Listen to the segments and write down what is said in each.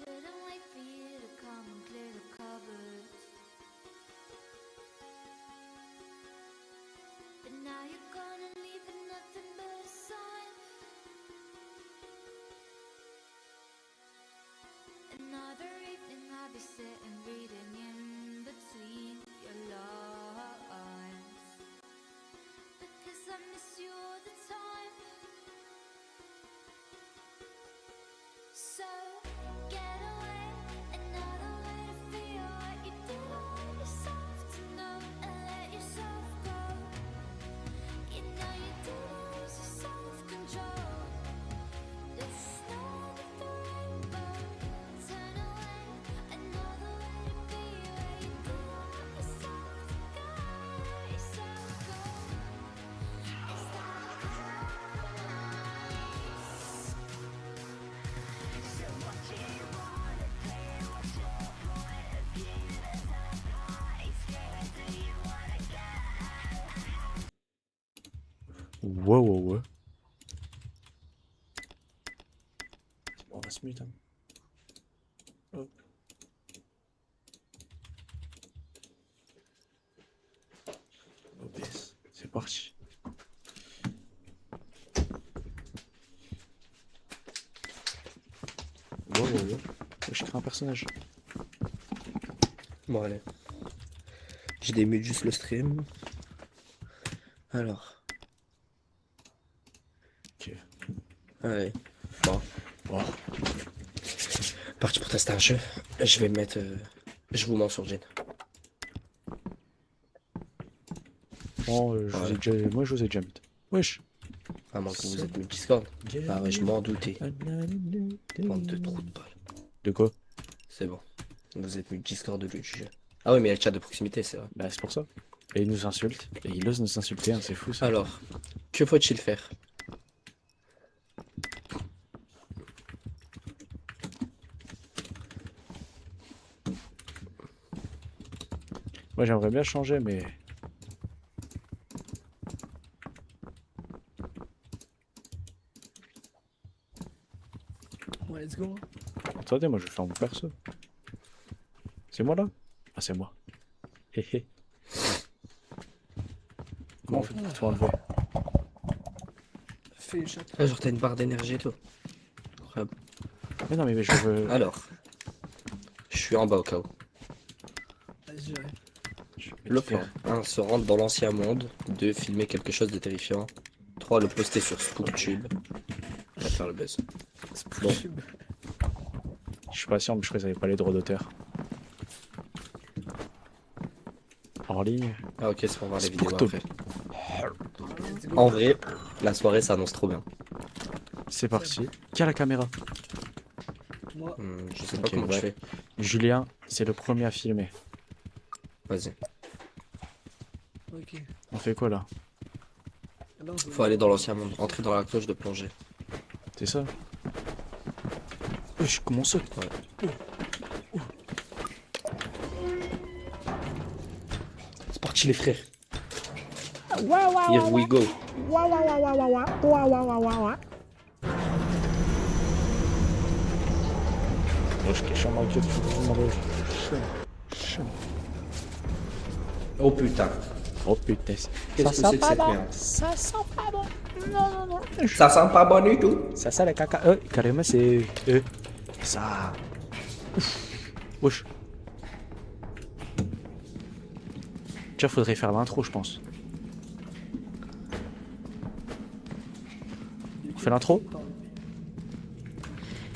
Couldn't wait for you to come and clear the cupboard. But now you're gone and leaving nothing but a sign. Another evening I'll be sitting reading in between your lines, because I miss you all the time. So get away, another way to feel what you didn't want yourself to know, and let yourself go. You know you didn't lose your self-control. The snow with the rainbow. Turn away, another way to be where you didn't want yourself to go. Let yourself go. Is that Ouais. On va se mute. Hop. OBS, c'est parti. Ouais. Je crée un personnage. Bon, allez. Je démute juste le stream. Alors. Ok. Allez. Bon. Parti pour tester un jeu. Je vais mettre. Je vous mens sur Jane. Bon, moi je vous ai déjà mis. Wesh. À moins que vous êtes mis Discord. Ah ouais, je m'en doutais. Bande de trous de balle. De quoi? C'est bon. Vous êtes mis Discord de lui du jeu. Ah oui, mais il y a le chat de proximité, c'est vrai. Bah c'est pour ça. Et il nous insulte. Et il ose nous insulter, hein, c'est fou ça. Alors, que faut-il faire? Moi j'aimerais bien changer, mais... Ouais, let's go. Attendez, moi je vais faire mon perso. C'est moi là? Ah c'est moi. Hé. Comment on fait pour tout enlever? Fais le chat. Ah, genre t'as une barre d'énergie et tout. Incroyable. Mais non mais je veux... Alors, je suis en bas au cas où. Vas-y, j'arrive. je vais Le te faire- plan 1. Se rendre dans l'ancien monde. 2. Filmer quelque chose de terrifiant. 3. Le poster sur SpookTube. 4. Faire le buzz. C'est Bon. possible. Je suis pas sûr, mais je crois qu'ils avaient pas les droits d'auteur. Hors ligne. Ah ok, c'est pour voir les vidéos SpookTube. après. Let's go. En vrai, la soirée s'annonce trop bien. C'est parti. Qui a la caméra? Moi, Je sais pas Ok, comment ouais. je fais. Julien, c'est le premier à filmer. Vas-y. ok. On fait quoi là? Là, on doit- Faut aller dans l'ancien monde. Rentrer dans la cloche de plongée. C'est ça? Wesh, comment ça? C'est parti les frères. Here we go. Wesh, quel champ d'enquête, Oh putain. Oh putain. Qu'est-ce que c'est que cette merde? Ça sent pas bon. Non. Ça sent pas bon du tout. Ça sent le caca. Carrément, c'est. Ça. Ouf. Wesh. Tiens, faudrait faire l'intro, je pense. On fait l'intro?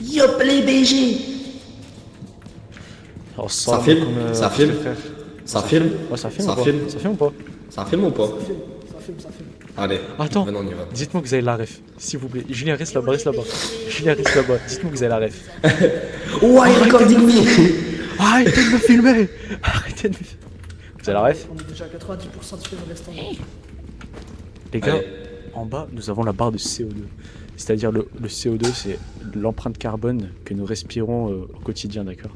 Yop les BG. Alors, Ça filme, comme, ça petit filme. frère. Ça filme. Ouais, ça filme Ça ou pas? filme. Ça filme ou pas? Ça filme ou pas? Ça filme. Allez. Attends. Venons, on y va. Dites-moi que vous avez la ref, s'il vous plaît. Julien, reste là-bas, Julien, reste là-bas. Dites-moi que vous avez la ref. Ouais, recording me. Arrêtez de me filmer. Arrêtez de me filmer. Vous avez la ref? On est déjà à 90% de film restant. Les gars, Allez. en bas, nous avons la barre de CO2. C'est-à-dire le CO2, c'est l'empreinte carbone que nous respirons au quotidien, d'accord?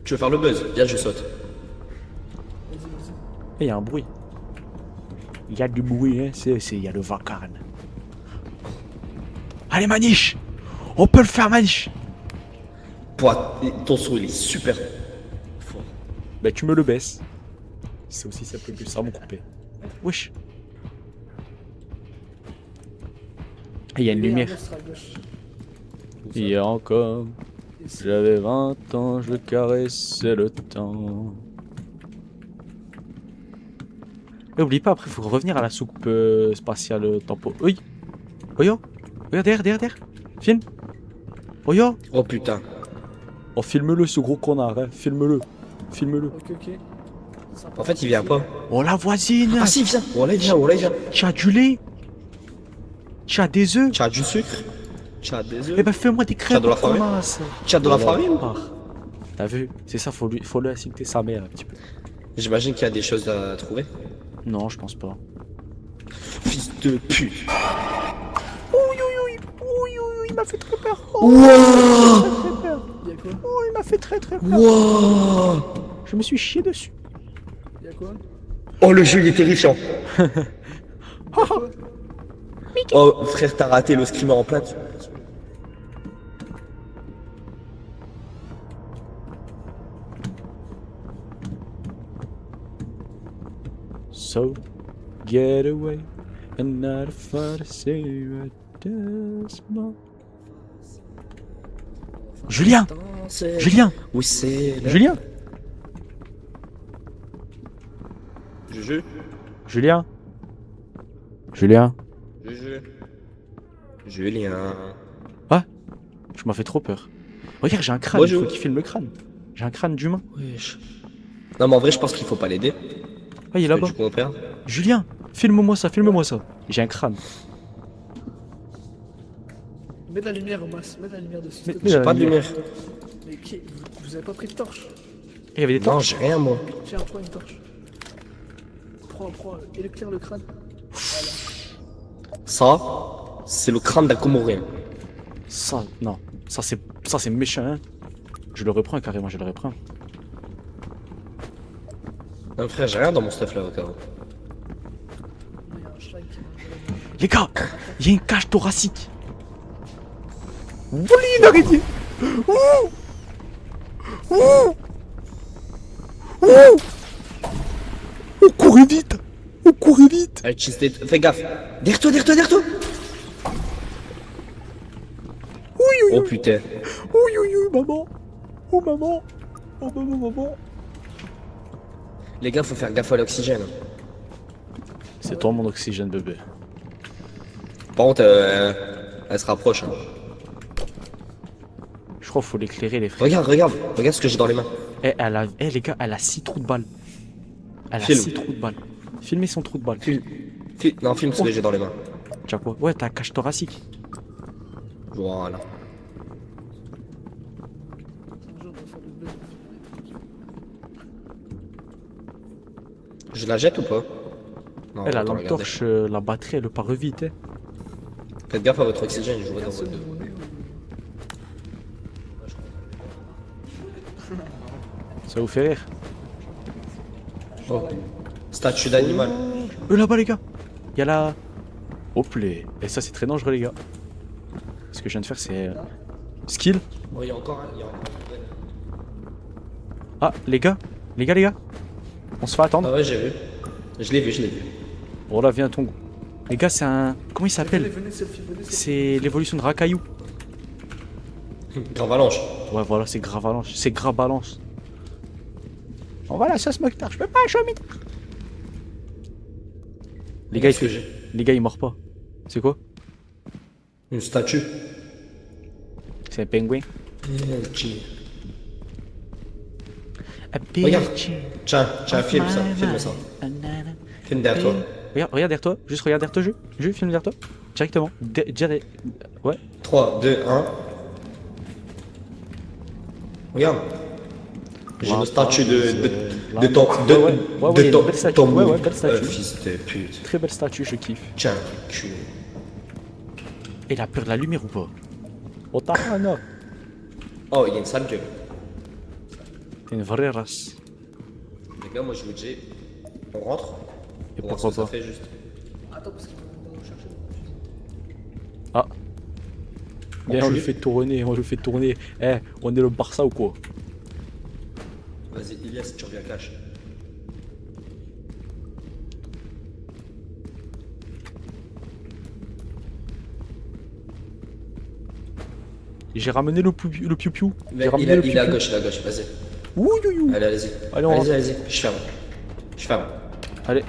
Tu veux faire le buzz? Viens, je saute. Il y a un bruit. Il y a du bruit, hein. Il y a le vacarme. Allez, Maniche! On peut le faire, Maniche! Ton son il est super fort. Bah, tu me le baisses. C'est aussi simple que ça, mon coupé. Wesh. Et il y a une Et un lumière. monstre à gauche. Hier encore, Ici. j'avais 20 ans, je caressais le temps. Et oublie pas, après, faut revenir à la soucoupe spatiale tempo. Oui! Oyo! Regarde, derrière! Filme! Oyo! Oh putain. Oh, filme-le, ce gros connard, hein. Filme-le. Filme-le. Ok. Sympa. En fait, il vient pas. Oh, la voisine! Ah si, il vient. Oh là, il vient, oh là, il vient. Tu as du lait? Tu as des œufs? Tu as du sucre. Tu as des Eh œufs. ben, fais-moi des crêpes de la au farine fromage. Tu as de la farine. Ah. T'as vu? C'est ça, faut lui insulter sa mère un petit peu. J'imagine qu'il y a des choses à trouver. Non, je pense pas. Fils de pute. Il m'a fait très peur. Wouah. Y'a quoi? Oh, il m'a fait très peur. Wouah. Je me suis chié dessus. Y'a quoi? Oh, le jeu il est terrifiant. Y'a quoi? Oh, frère, t'as raté le screamer en plate. So, get away and not far to say what does more. Julien! Julien! Oui, c'est. Julien! Juju. Julien! Julien! Juju. Julien. Je m'en fais trop peur. Regarde, j'ai un crâne, Bonjour. il faut qu'il filme le crâne. J'ai un crâne d'humain. Wesh. Non, mais en vrai, je pense qu'il faut pas l'aider. Ah, il est là-bas. Tu comprends? Julien! Filme-moi ça, filme-moi ça. J'ai un crâne. Mets de la lumière au max, mets de la lumière dessus. Mais- s'il te mais plaît. J'ai pas de lumière. Mais qui... vous avez pas pris de torche? Il y avait des Non, torches. j'ai rien, moi. Tiens, prends une torche. Prends, éclaire le crâne. Ça, c'est le crâne d'un Comorien. Ça, non. Ça, c'est méchant, hein. Je le reprends carrément, je le reprends. Non, frère, j'ai rien dans mon stuff là, au cas où. Il y a un schlag qui mange. Les gars, il y a une cage thoracique. Oui, une araignée. Ouh. Ouh. Ouh. On courait vite. On courait vite. Allez, fais gaffe. Derrière toi. Oh putain. Oui, maman. Oh, maman. Oh, maman. Les gars, faut faire gaffe à l'oxygène. C'est toi mon oxygène, bébé. Par contre, elle se rapproche. Hein. Je crois qu'il faut l'éclairer, les frères. Regarde ce que j'ai dans les mains. Les gars, elle a 6 trous de balles. Elle a Filme. 6 trous de balles. Filmez son trou de balle. Non, filme ce que j'ai dans les mains. Tu as quoi? Ouais, t'as la cage thoracique. Voilà. Un jour, on va faire le buzz. Je la jette ou pas? Non, Elle a attends, la lampe regardez. torche, la batterie, elle part vite. Hein. Faites gaffe à votre oxygène, je jouerai dans Regarde ce votre dos. nouveau-né Ça vous fait rire? Oh. Statue d'animal. Là-bas, les gars. Il y a la. Hop les. Et ça, c'est très dangereux, les gars. Ce que je viens de faire, c'est. Skill. Oh, il y a encore un. Ah, les gars. Les gars. On se fait attendre. Ah ouais, j'ai vu. Je l'ai vu. Oh là, viens, ton. Les gars, c'est un. Comment il Venez, s'appelle? venez, selfie, venez, selfie. C'est l'évolution de Rakaillou. Gravalanche. Ouais, voilà, c'est Gravalanche. C'est Grabalance. On va la sauce moquetard. Je peux pas, je suis au mitard. Les gars, Qu'est-ce que j'ai? les gars, ils meurent pas. C'est quoi? Une statue. C'est un pingouin. Regarde. Tiens, filme ça. Filme derrière toi. Regarde derrière toi. Juste regarde derrière toi, Jules, filme derrière toi. Directement. Ouais. 3, 2, 1. Regarde. J'ai une statue de ton. Ouais, belle statue. Ouais, belle statue. Fils de pute. Très belle statue, je kiffe. Tiens, cul. Et il a peur de la lumière ou pas? Oh, t'as un or. Oh, il y a une sale gueule. T'es une vraie race. Les gars, moi je vous dis, on rentre. Et On va voir pourquoi ce que ça pas? fait juste. Attends, parce qu'on va nous chercher. Viens, je le fais tourner, on le fait tourner. Eh, on est le Barça ou quoi? Vas-y, Ilias, tu reviens cash. J'ai ramené le piou-piou. Mais J'ai il ramené est le à piou-piou. gauche, vas-y. Ouh, you, you. Allez, allez-y. Allez, on rentre. Allez, je ferme. Je ferme. Allez.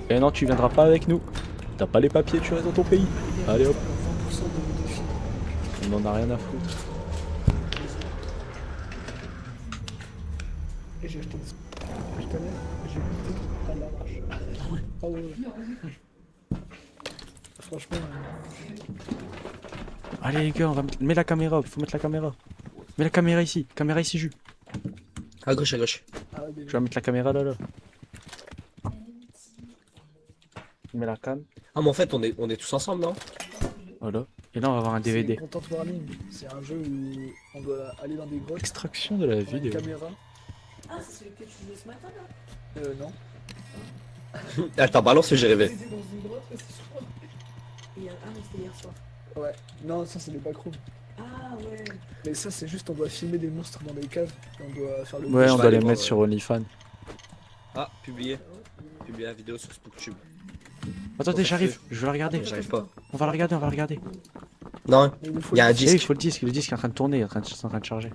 Eh non, tu viendras pas avec nous. T'as pas les papiers, tu restes dans ton pays. Allez hop. 20% de défi. On en a rien à foutre. Et j'ai acheté des tout à l'heure, j'ai goûté à l'arrache. Ah ouais, ouais. Franchement, Allez les gars, on va mettre... Mets la caméra, faut mettre la caméra. Mets la caméra ici, Jus. À gauche, à gauche. ah ouais, Je vais mettre la caméra là. Mets la cam. Ah, mais en fait, on est tous ensemble, non? Voilà. Et là, on va avoir un c'est DVD. Content Warning. C'est un jeu où on doit aller dans des grottes, Extraction de la prendre une vidéo. caméra. Ah, c'est celui que tu faisais ce matin là Non. Attends, balance, j'ai rêvé. C'était dans une grotte aussi, je crois. Ah, mais c'était hier soir. Ouais. Non, ça c'est les backrooms. Ah, ouais. Mais ça c'est juste, on doit filmer des monstres dans les caves. Et on doit faire le Ouais, Je on vais doit aller les voir, mettre ouais. sur OnlyFans. Ah, publier. Publier la vidéo sur SpookTube. Attendez, j'arrive, je vais la regarder. J'arrive pas. On va la regarder. Non, Mais il nous faut il y a un le- Eh, disque. il faut le disque est en train de tourner, il est en train de charger.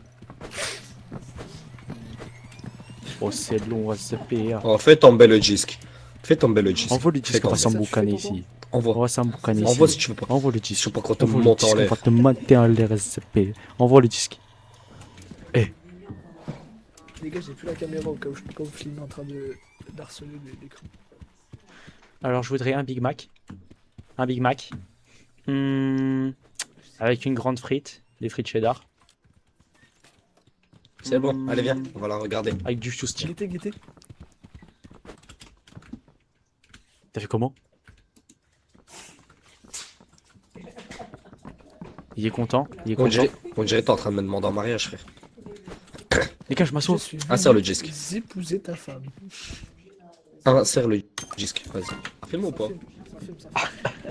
Oh, c'est long, c'est PA. Oh, fais tomber le disque. Fais tomber le disque. Envoie le Fais disque, on va tomber. s'emboucaner Ça, tu fais ici. On Envoie. va s'emboucaner ici. Envoie si tu veux pas. Envoie le Je disque. sais pas quand on Envoie le monte en disque, on l'air. va te monter en l'air, SCP. Envoie le disque. Les gars, j'ai plus la caméra au cas où je peux pas vous filmer en train de d'harceler l'écran. Alors, je voudrais un Big Mac. Un Big Mac. Avec une grande frite. Des frites cheddar. C'est bon, allez viens, on va la regarder. Avec du toasty. Guettez. T'as fait comment? Il est content. On dirait que t'es en train de me demander en mariage, frère. Les gars, je m'assois. Je suis Insère le venu disque. épouser ta femme. Insère le disque, vas-y. Filme ou pas? Ça filme.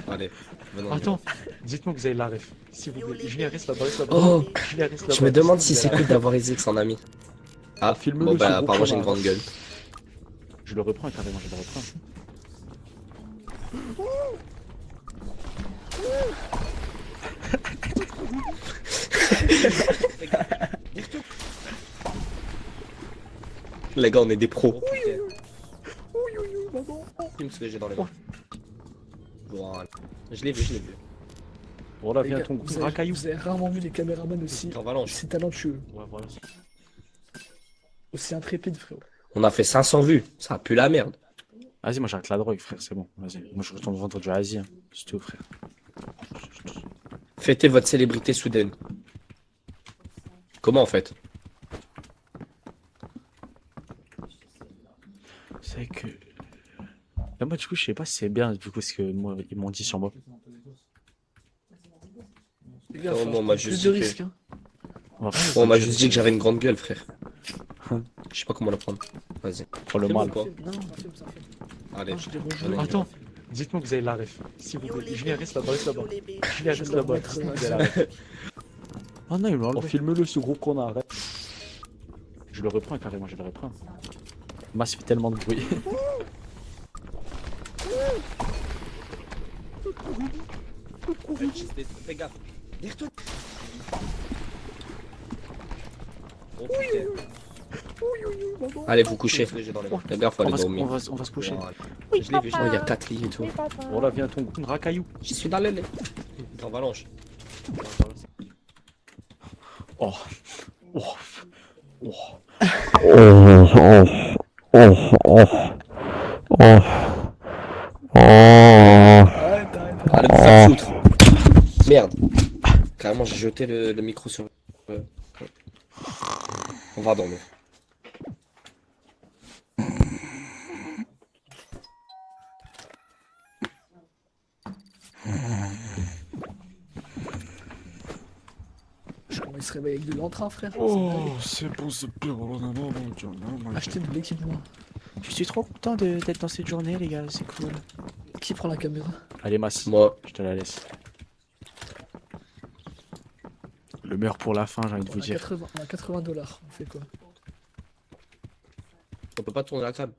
Allez, venons. Attends, dites-moi que vous avez la ref. S'il vous plaît. Julien, reste là-bas, Oh, Julien, reste là-bas. je me demande si c'est cool d'avoir Ezix en ami. Ah, Filme-le bon sur bah groupe apparemment j'ai une commun. grande gueule. Je le reprends carrément, je le reprends. Les gars, on est des pros. Filme ce que j'ai dans les mains. Voilà. Je l'ai vu. Voilà, Les viens gars, ton vous avez- racaillou. Vous avez rarement vu des caméramans aussi, En Valence. aussi talentueux, Ouais, voilà. aussi intrépides, frérot. On a fait 500 vues. Ça pue la merde. Vas-y, moi j'arrête la drogue, frère, c'est bon. Vas-y, moi je retourne vendre du Asie. Hein. C'est tout, frère. Fêtez votre célébrité soudaine. Comment en fait? C'est que. Là, moi, du coup, je sais pas si c'est bien, du coup, ce que moi, ils m'ont dit sur moi. Les gars, Non, faut moi, on m'a prendre juste plus de dit que- risques, hein. On va Bon, on m'a juste dit que j'avais une grande gueule, frère. Je sais pas comment la prendre. Vas-y. Pour le Filme mal. ou pas? Non, ça filme, ça filme. Allez. Non, je l'ai rejoint. Allez. Attends, dites-moi que vous avez la ref. S'il vous plaît. Julien, reste là-bas, reste là-bas. Julien, Je reste vais là-bas. remettre, Dites-moi que vous avez la ref. Oh non, il m'a enlevé. Filme-le, ce groupe qu'on a, arrête. Je le reprends carrément, je le reprends. Moi, ça fait tellement de bruit. Fais gaffe. Derrière-toi. Allez, vous couchez. Fais gaffe, On allez va, se, dormir. on va se coucher. Je l'ai vu, il y a 4 lits et tout. Voilà, viens ton racaillou. Je suis dans le lait. En Valanche. Oh. Oh. Oh. Arrête. Allez, vous faire foutre. Merde. Carrément, j'ai jeté le micro sur. On va dormir. Comment il se réveille avec de l'entrain, frère. Oh, c'est bon, c'est bien. Achetez de l'équipement. Je suis trop content d'être dans cette journée, les gars, c'est cool. Qui prend la caméra? Allez, Mas, Moi. je te la laisse. Le meilleur pour la fin, j'ai envie de On vous a dire. 80, on a 80 $. On fait quoi? On peut pas tourner la cam.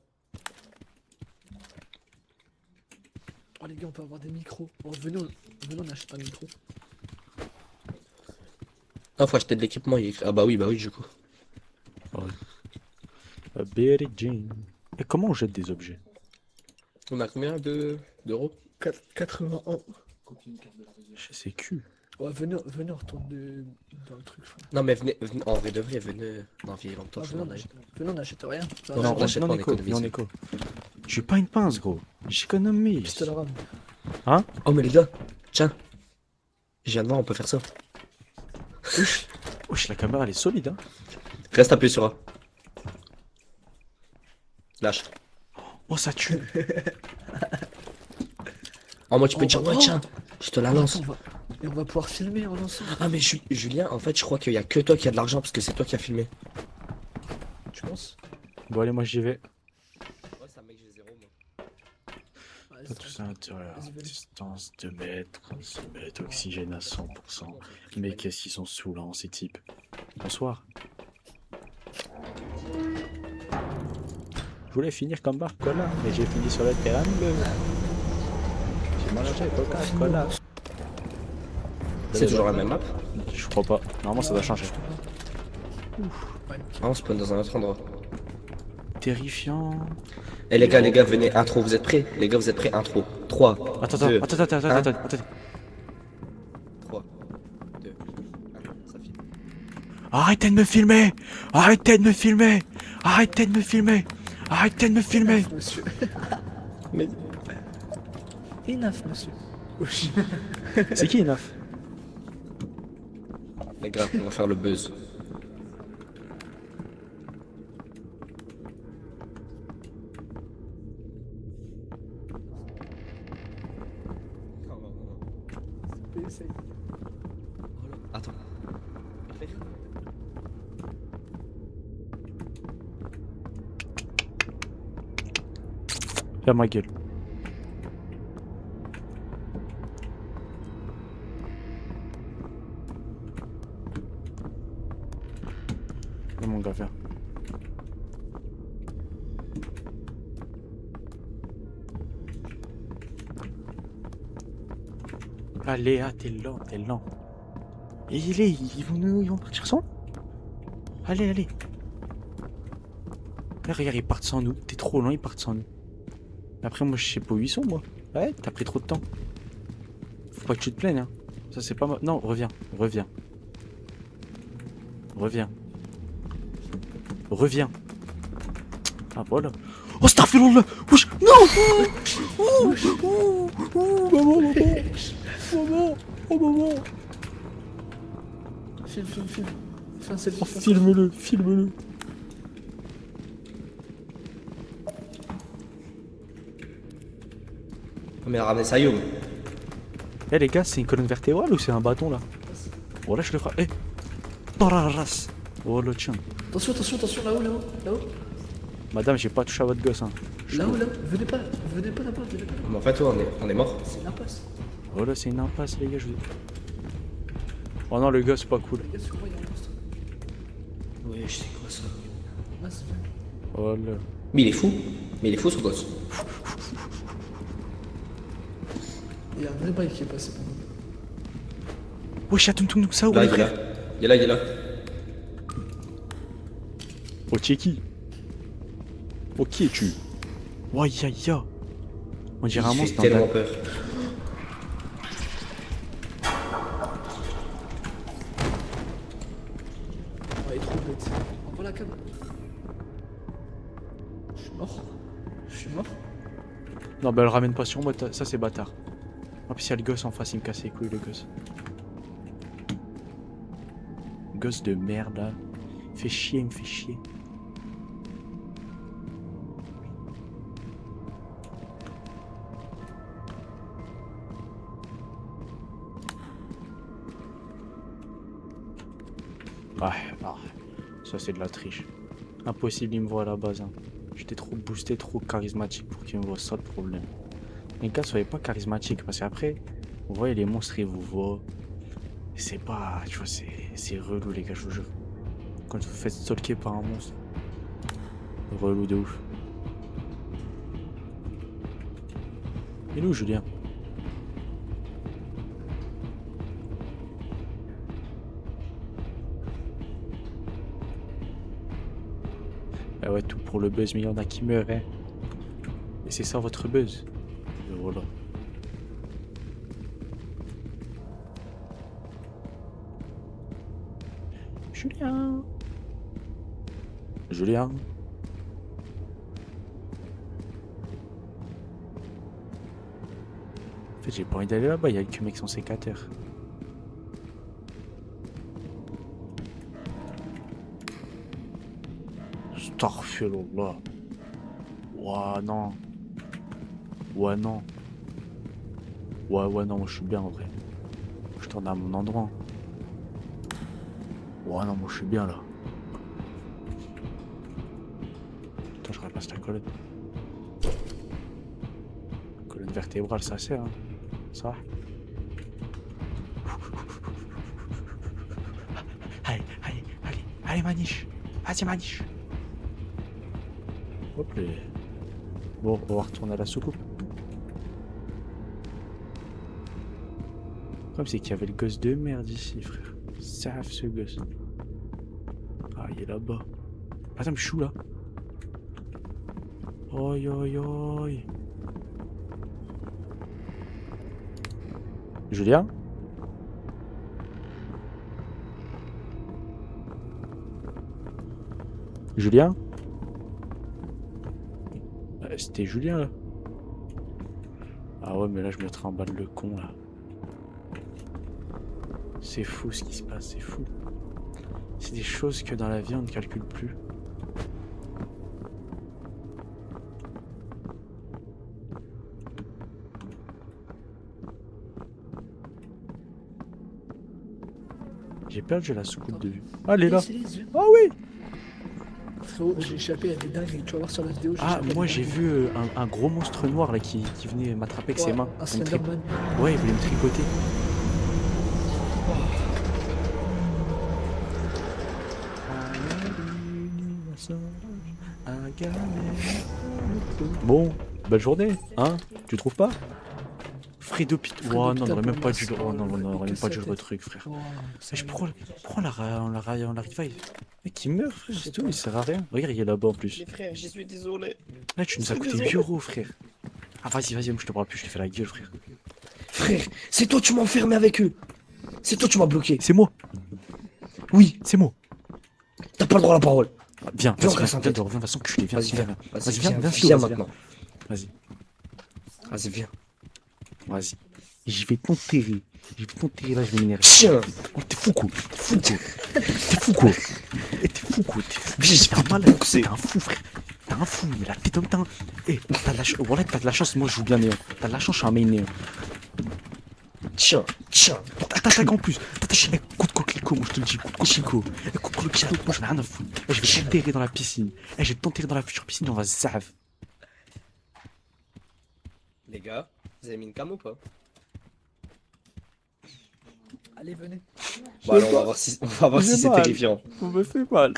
Oh les gars, on peut avoir des micros. Bon, venez, on achète un micro. Non, faut acheter de l'équipement. Ah bah oui, du coup. A Berry Jane. Et comment on jette des objets? On a combien d'euros? 81. Chez CQ. Ouais, venez, on retourne dans le truc. frère. Non, mais venez, en vrai de vrai, venez. Non, viens longtemps, Ah, je m'en aille. venez, on achète rien. Ça, Non, ça, on achète pas, on éco, économise. on éco. Je suis pas une pince, gros. J'économise. Pistolet à rame. Oh, mais les gars, tiens. Je viens de voir, on peut faire ça. Wesh, la caméra elle est solide, hein. Reste appuyé sur A. Lâche. Oh, ça tue. Oh, moi, tu peux Oh, dire, bah, ouais, oh. tiens, je te la Attends, lance. et on va pouvoir filmer en lançant. Ah, mais Julien, en fait, je crois qu'il y a que toi qui a de l'argent parce que c'est toi qui as filmé. Tu penses? Bon, allez, moi j'y vais. Ouais, c'est un mec, j'ai 0, moi. Ouais, Pas tout ça à l'intérieur. Vas-y, vas-y. Distance 2 mètres, 6 mètres, oxygène à 100%. Mais qu'est-ce qu'ils sont saoulants, ces types. Bonsoir. Je voulais finir comme Barcola, mais j'ai fini sur le terrain bleu. J'ai mangé Coca-Cola. C'est toujours la même map. Je crois pas. Normalement, ça doit changer. Ouais, Ah, on spawn dans un autre endroit. Terrifiant. Eh, les gars, venez, intro, vous êtes prêts? Les gars, vous êtes prêts? Intro. 3, Attends, 2, attends. 3, 2, 1, ça filme. Arrêtez de me filmer! Arrêtez de me filmer! Arrêtez de me filmer! Arrêtez de me filmer! Enough, monsieur. Mais... Enough, monsieur. Oui. C'est qui Naf? Les gars, on va faire le buzz. Essaye. Attends. Ferme ma gueule. Viens, mon gars, viens. Allez, ah, t'es lent, t'es lent. Et ils vont partir sans nous. Allez, allez. Là, regarde, ils partent sans nous. T'es trop lent, ils partent sans nous. Après, moi, je sais pas où ils sont, moi. Ouais, t'as pris trop de temps. Faut pas que tu te plaignes, hein. Ça, c'est pas mal. Non, reviens. Reviens. Ah, voilà. Oh, Starfield, wesh, non. Maman. Oh, maman. Filme. Fais un selfie. Oh, filme-le. Oh, mais ramenez ça, Youm. Eh, les gars, c'est une colonne vertébrale ou c'est un bâton, là? Oh, là, je le frappe. Eh. Dans la race. Oh, le tien. Attention, là-haut. Madame, j'ai pas touché à votre gosse, hein. Là-haut. Venez pas là-bas, Mais en fait, ouais, on est mort. C'est l'impasse. Oh, là, c'est une impasse, les gars, je vous... Oh non, le gosse, c'est pas cool. Regarde sur moi, il y a un monstre. Ouais, je sais quoi ça. Mince, Oh là. Mais il est fou. ce gosse. il y a un vrai bail qui est passé. Wesh, y'a Tung ça, où Là, les il est frères? là. Il est là. Oh, tu es qui? Oh, qui es-tu? Oh, ya. On dirait un Il fait monstre dans tellement la... peur. Oh, il est trop bête. Envoie la cam. Je suis mort. Non, bah, elle ramène pas sur moi, ça, c'est bâtard. En plus, y'a le gosse en face, il me casse les couilles, le gosse. Gosse de merde, là. Il me fait chier. Ça c'est de la triche. Impossible, il me voit à la base. Hein. J'étais trop boosté, trop charismatique pour qu'il me voit, ça le problème. Les gars, soyez pas charismatiques parce qu'après, vous voyez les monstres, ils vous voient. C'est pas, tu vois, c'est relou, les gars, je vous jure. Quand vous faites stalker par un monstre, relou de ouf. Il est où, Julien? Ah ouais, tout pour le buzz, mais il y en a qui meurent, hein. Et c'est ça votre buzz. Et voilà. Julien. Julien. En fait, j'ai pas envie d'aller là-bas, il y a que mec sans sécateur. Astaghfirullah. Ouah, non. Ouais, non. Ouais, non, moi je suis bien en vrai. Je tourne à mon endroit. Ouais, non, moi je suis bien là. Attends, je repasse la colonne. Colonne vertébrale, ça sert, hein. Ça va. Allez, Maniche. Vas-y, Maniche. Hop là. Bon, on va retourner à la soucoupe. Le problème, c'est qu'il y avait le gosse de merde ici, frère. Saf ce gosse. Ah, il est là-bas. Attends, mais je suis où là? Oi, oi, oi. Julien? Julien? C'était Julien là. Ah ouais, mais là je me trimballe le con là. C'est fou ce qui se passe, c'est fou. C'est des choses que dans la vie on ne calcule plus. J'ai perdu la soucoupe de vue. Ah, elle est là. Ah oui. Frérot, j'ai échappé à des dingueries. Tu vas voir sur la vidéo. Ah, échappé à moi des j'ai dingueries. vu un gros monstre noir là qui venait m'attraper avec ses Ouais, mains. un Il me tri- Slenderman. Ouais, il voulait me tricoter. Bon, belle journée, hein? Tu trouves pas? Fredo Pit. Oh non, on aurait même pas dû le. Oh non, on aurait même pas dû le truc, frère. Oh, Mais pourquoi on la revive? Mec, il meurt, frère, c'est tout, il sert à rien. Regarde, il est là-bas en plus. Les frères, j'y suis désolé. Là, tu nous as coûté 8 euros, frère. Ah, vas-y, moi je te parle plus, je te fais la gueule, frère. Frère, c'est toi, tu m'as enfermé avec eux. C'est toi, tu m'as bloqué. C'est moi, Oui, c'est moi. t'as pas le droit à la parole. Viens, Viens, on vas-y, casse viens, un tête. viens, de toute façon, que je l'ai. Viens, Vas-y, viens, viens. Vas-y, viens, viens, Viens vas-y, maintenant. Vas-y, Vas-y, viens. vas-y. Je vais t'enterrer. Je vais t'enterrer, là, je vais m'énerver. Tiens. Oh, t'es fou, quoi. T'es fou, quoi. T'es fou, quoi. Eh, t'es fou, quoi. Viens, T'es un malade. T'es un fou, frère. T'es un fou, mais la tête homme, t'as un. Eh, t'as de la chance. Voilà, t'as de la chance, moi je joue bien néant. T'as de la chance, je suis un main néant. Tiens. T'attaques en plus. T'attaques. Eh, coup de coquelicot, moi je te le dis. Coup de coquelicot. Eh, coup de coquelicot, moi j'en ai rien à foutre. Eh, je vais t'enterrer dans la piscine. Eh, je vais t'enterrer dans la future piscine, on va zave. Les gars, vous avez mis une cam ou pas? allez, venez. Bon, alors, on va voir si J'ai c'est mal. terrifiant. On me fait mal.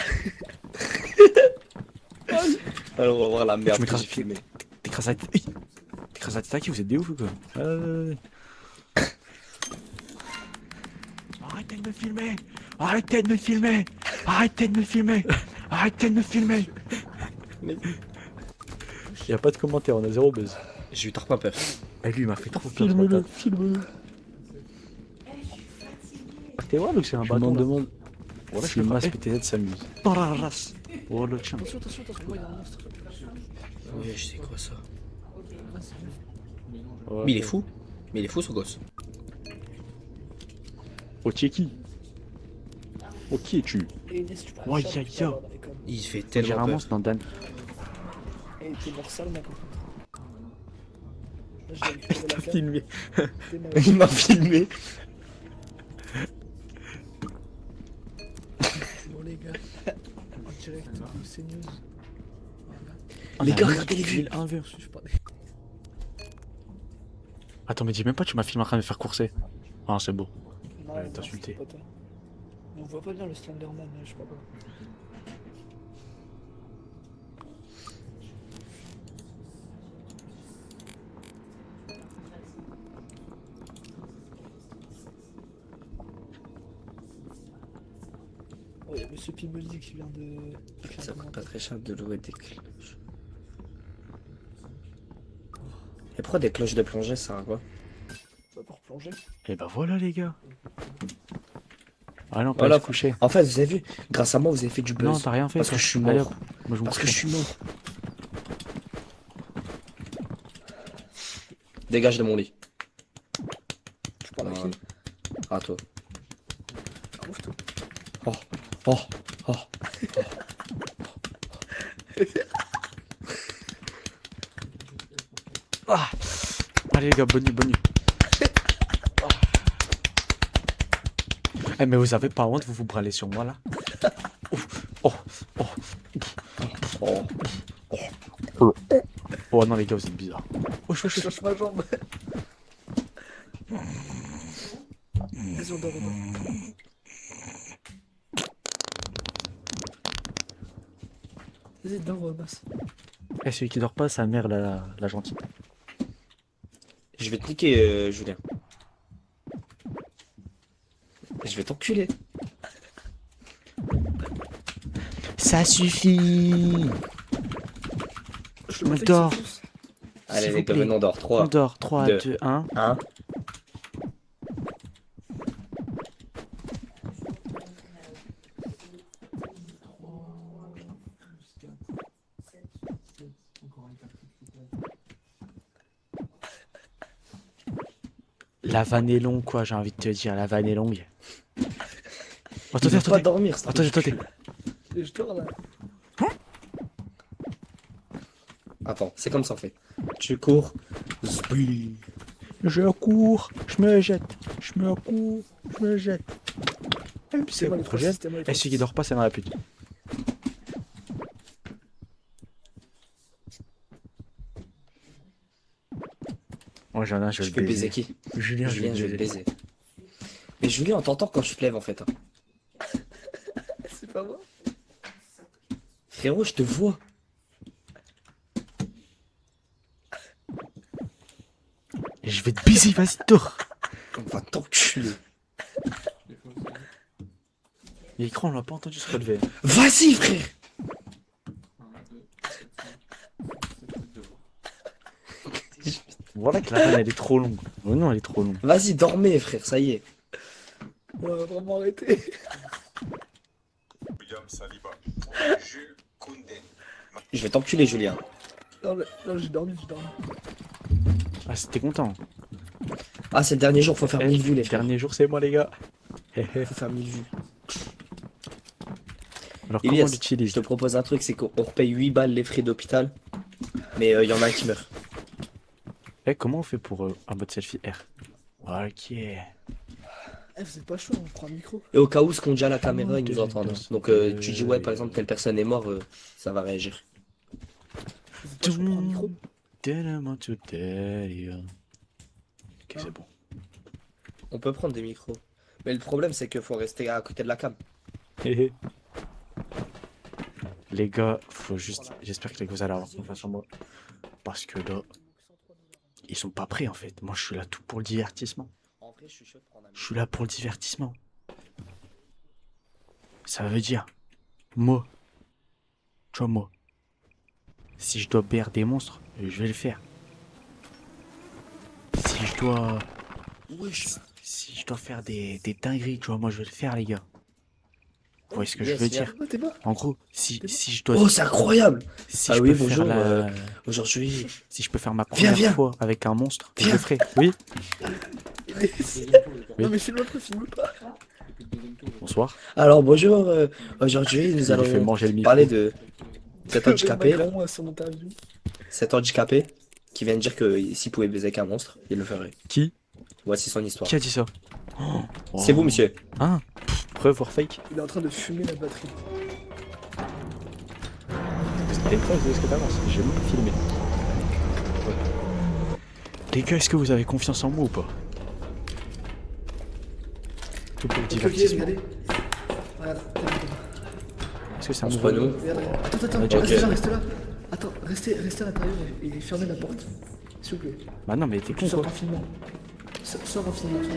Alors, on va voir la merde que m'écrases- j'ai filmée. T'écrases la tête. Hey. T'écrases la tête à qui? Vous êtes des ouf ou quoi? Arrêtez de me filmer! Arrêtez de me filmer! Arrêtez de me filmer! Arrêtez de me filmer! Y'a pas de commentaire, on a zéro buzz. J'ai eu tarpin peur. Eh, lui il m'a fait trop peur. Filme-le, filme-le. T'es voir, c'est un bâton. Demande. Voilà, je le masque PTZ s'amuse. Dans la race. Oh le chien. Attention, moi, il y a un monstre. Oui, je sais quoi ça. Ouais, Mais il est fou. Mais il est fou ce gosse. Oh, tu es qui? Oh, qui es-tu? Et Inès, tu peux Ouais, acheter un ya, petit ya. peu dans les coms. Il fait J'ai tellement un peur. monstre dans Dan. Eh, t'es mort sale, ma contre. Là, j'ai récupéré la cam. Filmé. T'es mort. Il m'a filmé. Bon, les gars, en direct de CNews. Voilà. Les gars, regardez les vues. 1 vues. Je suis pas. Attends, mais dis même pas, tu m'as filmé en train de me faire courser. Ah, c'est beau. Non, Ouais, non, t'as insulté. c'est pas toi. Mais on voit pas bien le Slenderman, je sais pas quoi. Oh, il y a Monsieur Pimoldi qui vient de... écrire un Ça coûte pas commentaire. très cher de louer des cloches. Et pourquoi des cloches de plongée, ça sert à quoi? Pas pour plonger. Et bah voilà, les gars. Ah non, pas Voilà. se coucher. En fait, vous avez vu, grâce à moi, vous avez fait du Non, buzz. t'as rien fait. Parce que toi. je suis Allez, mort. hop. Moi, je me Parce que je couche. suis mort. Dégage de mon lit. Je parle à Voilà. qui? À toi. Ah, ouf, toi. Oh, oh, oh. Ah. Allez, les gars, bonne nuit, bonne nuit. Eh, mais vous avez pas honte, vous vous brûlez sur moi, là? Oh, oh, oh. Oh. Oh non, les gars, vous êtes bizarres. Oh, Je cherche ma jambe. Vas-y, on dort, on dort. Vas-y, dors, Bass. Eh, celui qui dort pas, sa mère, la gentille. Je vais te niquer, Julien. Je vais t'enculer. Ça suffit. Je On le fais dort. qu'ils sont tous. Allez, S'il les vous gars, plaît. venons, on dort. On 3, dort. 3, deux. 2, 1. 1. La vanne est longue, quoi, j'ai envie de te dire. La vanne est longue. Oh, Il attendez, va pas attendez. dormir, ça. Attendez. Et je dors là. Attends, c'est comme ça en fait. Tu cours. Zbui. Je cours, je me jette, je me cours, je me jette. C'est moi bon, les trois jette. systèmes, les Eh, trois celui qui dort pas, c'est dans la pute. Oh, Julien, je vais Je le peux baiser. baiser qui? Julien, Julien, je vais le baiser. baiser. Mais Julien, on t'entend quand tu te lèves en fait. Hein. C'est pas moi. Frérot, je te vois. Et je vais te baiser, vas-y, dors. On va t'enculer. L'écran, on l'a pas entendu se relever. Vas-y, frère. Voilà que la vanne, elle est trop longue. Oh non, elle est trop longue. Vas-y, dormez, frère, ça y est. On va vraiment arrêter. William Saliba, Jules Koundé, Je vais t'enculer, Julien. Non, j'ai dormi, Ah, c'était content. Ah, c'est le dernier jour, faut faire Eh, 1000 vues, les le frères. dernier jour, c'est moi, les gars. Faut faire 1000 vues. Alors, comment on Elias, je l'utilise? te propose un truc, c'est qu'on repaye 8 balles les frais d'hôpital. Mais il y en a un qui meurt. Eh, comment on fait pour un mode selfie R? Ok. Eh, vous êtes pas chaud, on prend un micro. Et au cas où, ce qu'on dit à la caméra, ils nous Deuxième entendent. personne. Donc tu dis, ouais, par exemple, telle personne est morte, ça va réagir. Vous êtes pas chaud, on prend un micro. Tellement tout derrière. Ok, c'est bon. On peut prendre des micros. Mais le problème, c'est qu'il faut rester à côté de la cam. Les gars, faut juste. J'espère que les gars vous allez avoir confiance en moi. Parce que là, ils sont pas prêts en fait. Moi, je suis là tout pour le divertissement. En vrai, je suis chaud de prendre un Je suis là pour le divertissement. Ça veut dire, moi, tu vois, moi, si je dois BR des monstres, je vais le faire. Si je dois. Si je dois faire des dingueries, tu vois, moi, je vais le faire, les gars. Vous voyez ce que je Yes, veux viens. dire? Ah, t'es mort. En gros, si je dois. Oh, c'est incroyable! Si Ah je oui, peux bonjour, faire la... Aujourd'hui, Si je peux faire ma Viens, première viens. fois avec un monstre, je Viens. le ferai. Oui, Non, mais filme pas, filme pas. bonsoir. alors bonjour, aujourd'hui nous Il fait allons manger le micro. parler de cet handicapé, là, Macron, son interview. cet handicapé qui vient de dire que s'il pouvait baiser avec un monstre, il le ferait. Qui? Voici son histoire. Qui a dit ça? Oh. C'est vous, monsieur. Hein? Pff, preuve or fake? Il est en train de fumer la batterie. C'était une preuve de ce que t'avances. J'ai même filmé. Les gars, est-ce que vous avez confiance en moi ou pas? Tout pour le Ok, divertissement. regardez. Regarde, Est-ce que ça Entre m'ouvre nous. regarde. Attends, Ok. restez là, restez là. Attends, restez à l'intérieur et fermez la porte. S'il vous plaît. Bah non, mais t'es con Tu sors quoi. rapidement. Sors rapidement, sors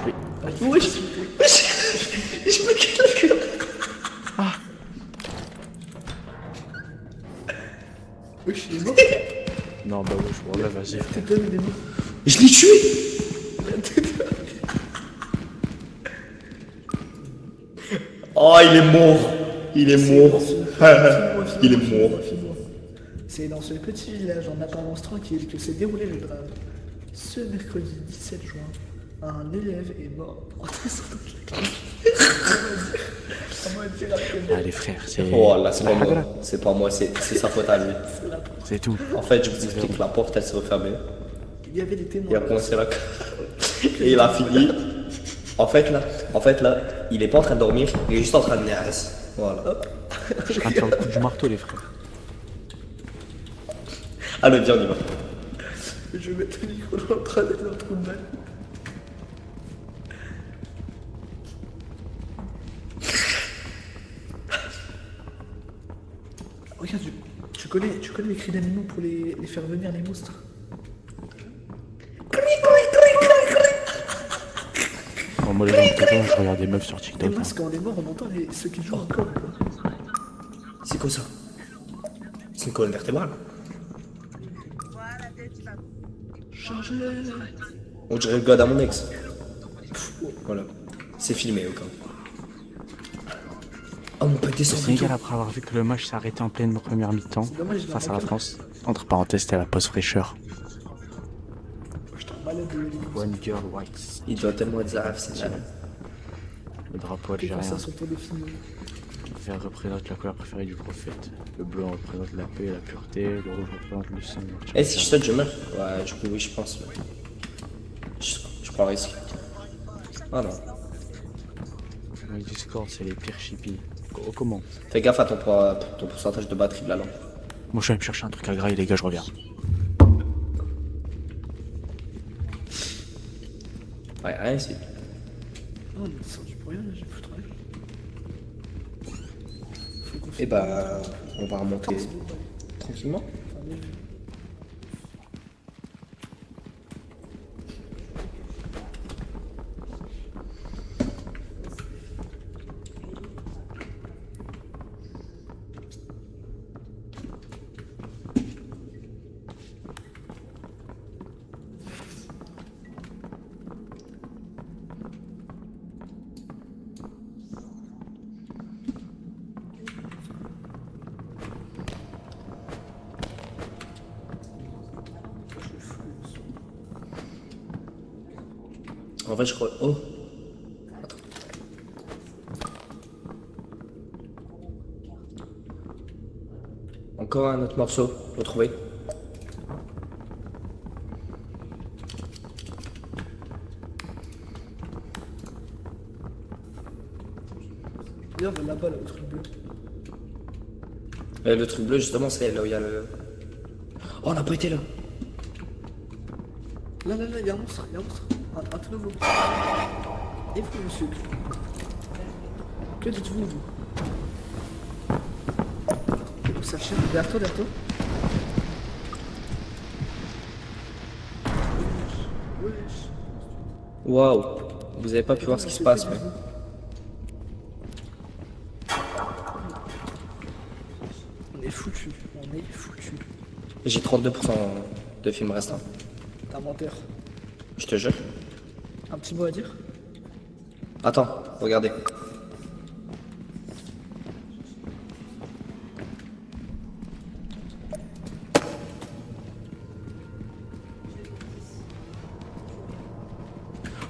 rapidement. Oui. Oui, je me calme. Ah. Oui, je suis mort. Non, bah ouais, je vois, vas-y. T'es pas mis des mots. Je l'ai tué. Oh, il est mort. Il est mort. Il est mort. C'est dans ce petit village en apparence tranquille que s'est déroulé le drame. Ce mercredi 17 juin, un élève est mort en descendant de la classe. Comment dire rapidement. Ah, les frères, c'est. Oh là, c'est la pas hagra. moi. C'est pas moi, c'est sa faute à lui. C'est tout. En fait, je vous explique, la porte, elle s'est refermée. Il y avait des témoins. Il a commencé là. Et il a fini. En fait, là, il est pas en train de dormir, il est juste en train de niaise. Voilà. Je suis en train de faire le coup du marteau, les frères. Allez, viens, on y va. Je vais mettre le micro dans le train d'être dans le trou de balle. Regarde, tu connais les cris d'animaux pour les faire venir les monstres. Bon, moi, les gens, tout à l'heure, je regarde des meufs sur Et TikTok. moi, hein. quand on est mort, on entend ceux qui jouent encore. C'est quoi ça? C'est une colonne vertébrale. Chargé. On dirait le gars d'un mon ex. Voilà. C'est filmé au cas. Oh, mon pote Le descend. Sénégal, après avoir vu que le match s'est arrêté en pleine première mi-temps dommage, il a face à la manqué. France, entre parenthèses, c'était la pause fraîcheur. Je t'en malade de One girl white. Il doit tellement être zaraf, c'est ça. Le drapeau faire algérien. ça sur ton film. Le vert représente la couleur préférée du prophète. Le bleu représente la paix et la pureté. Le rouge représente le sang. Eh, si je saute, je meurs. Ouais, du coup, oui, je pense. Ouais. Je prends le risque. Ah non. Le Discord, c'est les pires chippies. Comment? Fais gaffe à ton pourcentage de batterie de la lampe. Moi, je vais me chercher un truc à grailler, les gars, je reviens. Ouais, rien ici. Oh, on est descendu pour rien, là, j'ai plus travaillé. Faut qu'on Et fasse- bah, on va remonter C'est bon, ouais. tranquillement. Enfin, mais- En fait, je crois. Oh! Encore un autre morceau retrouvé. Regarde là-bas, là, le truc bleu. Le truc bleu, justement, c'est là où il y a le. Oh, on n'a pas été là! Là, il y a un monstre, un tout nouveau. Et vous, monsieur? Que dites-vous, vous? Vous cherchez derrière toi, Wesh. Waouh! Vous avez pas pu voir ce qui se passe, mais. On est foutu, J'ai 32% de films restants. T'es un menteur. Je te jure. Un petit mot à dire? Attends, regardez.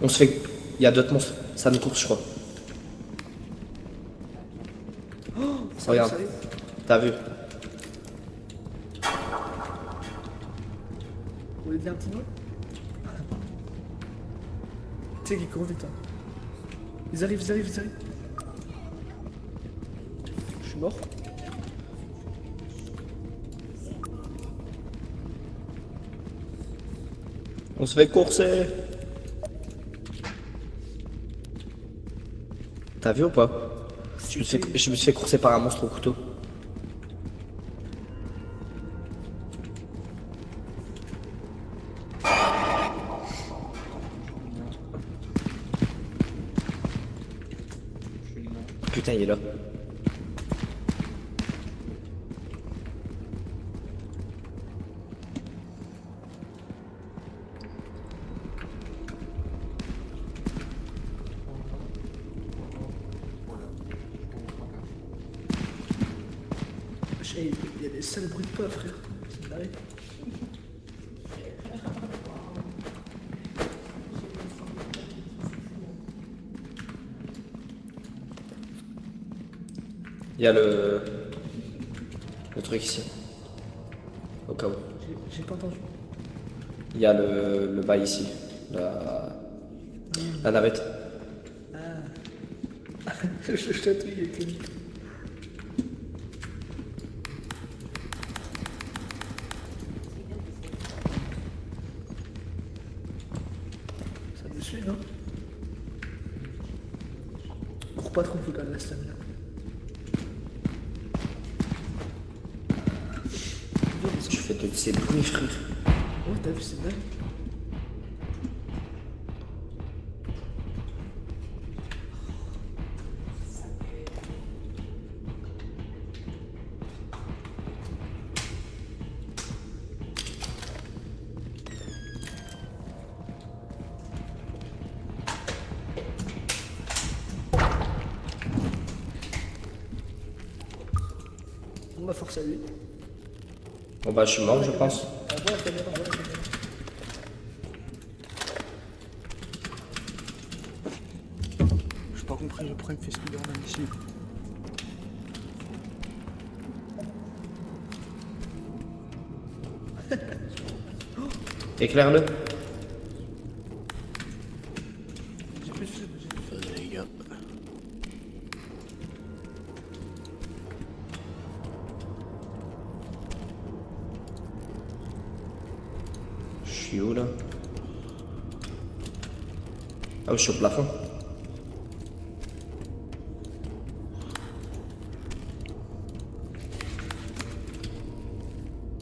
On se fait. Il y a d'autres monstres. Ça nous course, je crois. Ça Regarde. arrive. T'as vu? Vous voulez dire un petit mot? Tu sais qu'ils courent vite, hein. Ils arrivent. Je suis mort. On se fait courser. T'as vu ou pas? Je me suis fait courser par un monstre au couteau. Putain, il est là. Il y a des sales bruits de pas, frère. C'est dingue. Il y a le truc ici. Au cas où. J'ai pas entendu. Il y a le bail ici. La navette. Je chatouille avec le micro. Ça me suit, non? Cours pas trop, faut quand même la stamina. Tu fais de ces bruits, frère. Ouais, t'as vu, c'est dingue. On m'a forcé à lui. Bon bah je suis mort je pense. Envoie la caméra, envoie la caméra. J'ai pas compris pourquoi il me fait Spider-Man ici. Éclaire-le. J'ai plus de film, j'ai plus de film. Les gars. Je suis où là? Ah oui, je suis au plafond.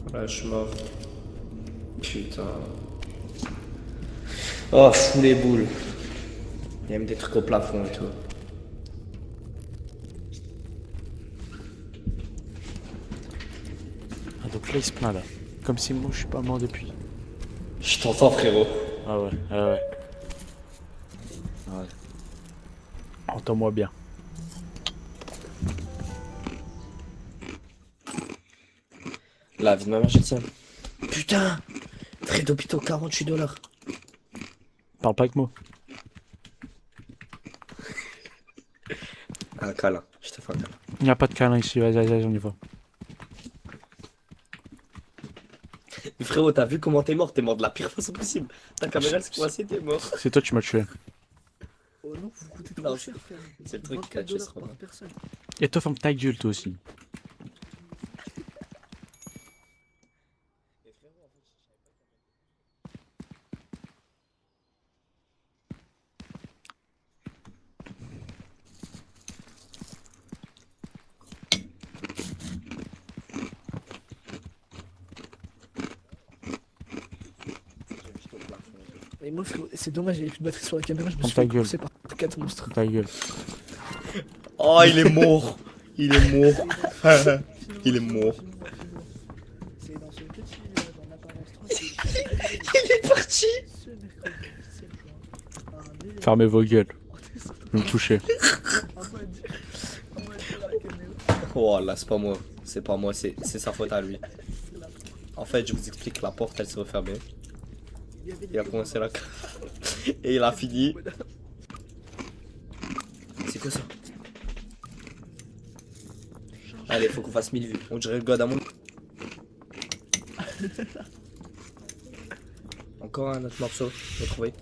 Voilà, je suis mort. Putain. Oh, fous les boules. Il y a même des trucs au plafond et tout. Ah donc là il se plaint là. Comme si moi je suis pas mort depuis. Je t'entends, frérot. Ah ouais, ah ouais. Ouais. Entends-moi bien. La vie de ma mère, j'ai le seum. Putain! Frais d'hôpital, $48. Parle pas avec moi. Un câlin. Je te fais un câlin. Il n'y a pas de câlin ici, vas-y, on y va. Mais frérot, t'as vu comment t'es mort? T'es mort de la pire façon possible. Ta caméra, elle s'est coincée, t'es mort. C'est toi, tu m'as tué. Oh non, vous coûtez Non, trop cher, frère. c'est le truc qui t'a 24 tué, dollars ce par Romain. personne. Et toi, ferme ta gueule, toi aussi. Mais moi, c'est dommage, j'avais plus de batterie sur la caméra, je me Ferme suis ta fait gueule. courser par 4 monstres. Ta gueule. Oh, il est mort. Il est mort. Il est mort. C'est dans ce petit village en apparence tranquille. Il est parti. Ce mercredi 17 juin, un élève Fermez vos gueules. protestant Vous me touchez. envoie dire à la caméra. Oh là, c'est pas moi. C'est pas moi, c'est sa faute à lui. En fait, je vous explique, la porte, elle s'est refermée. Il y avait Il a commencé la... Et il a fini. C'est quoi ça? Allez, faut qu'on fasse 1000 vues. On dirait le god à mon... Encore un autre morceau, retrouvé.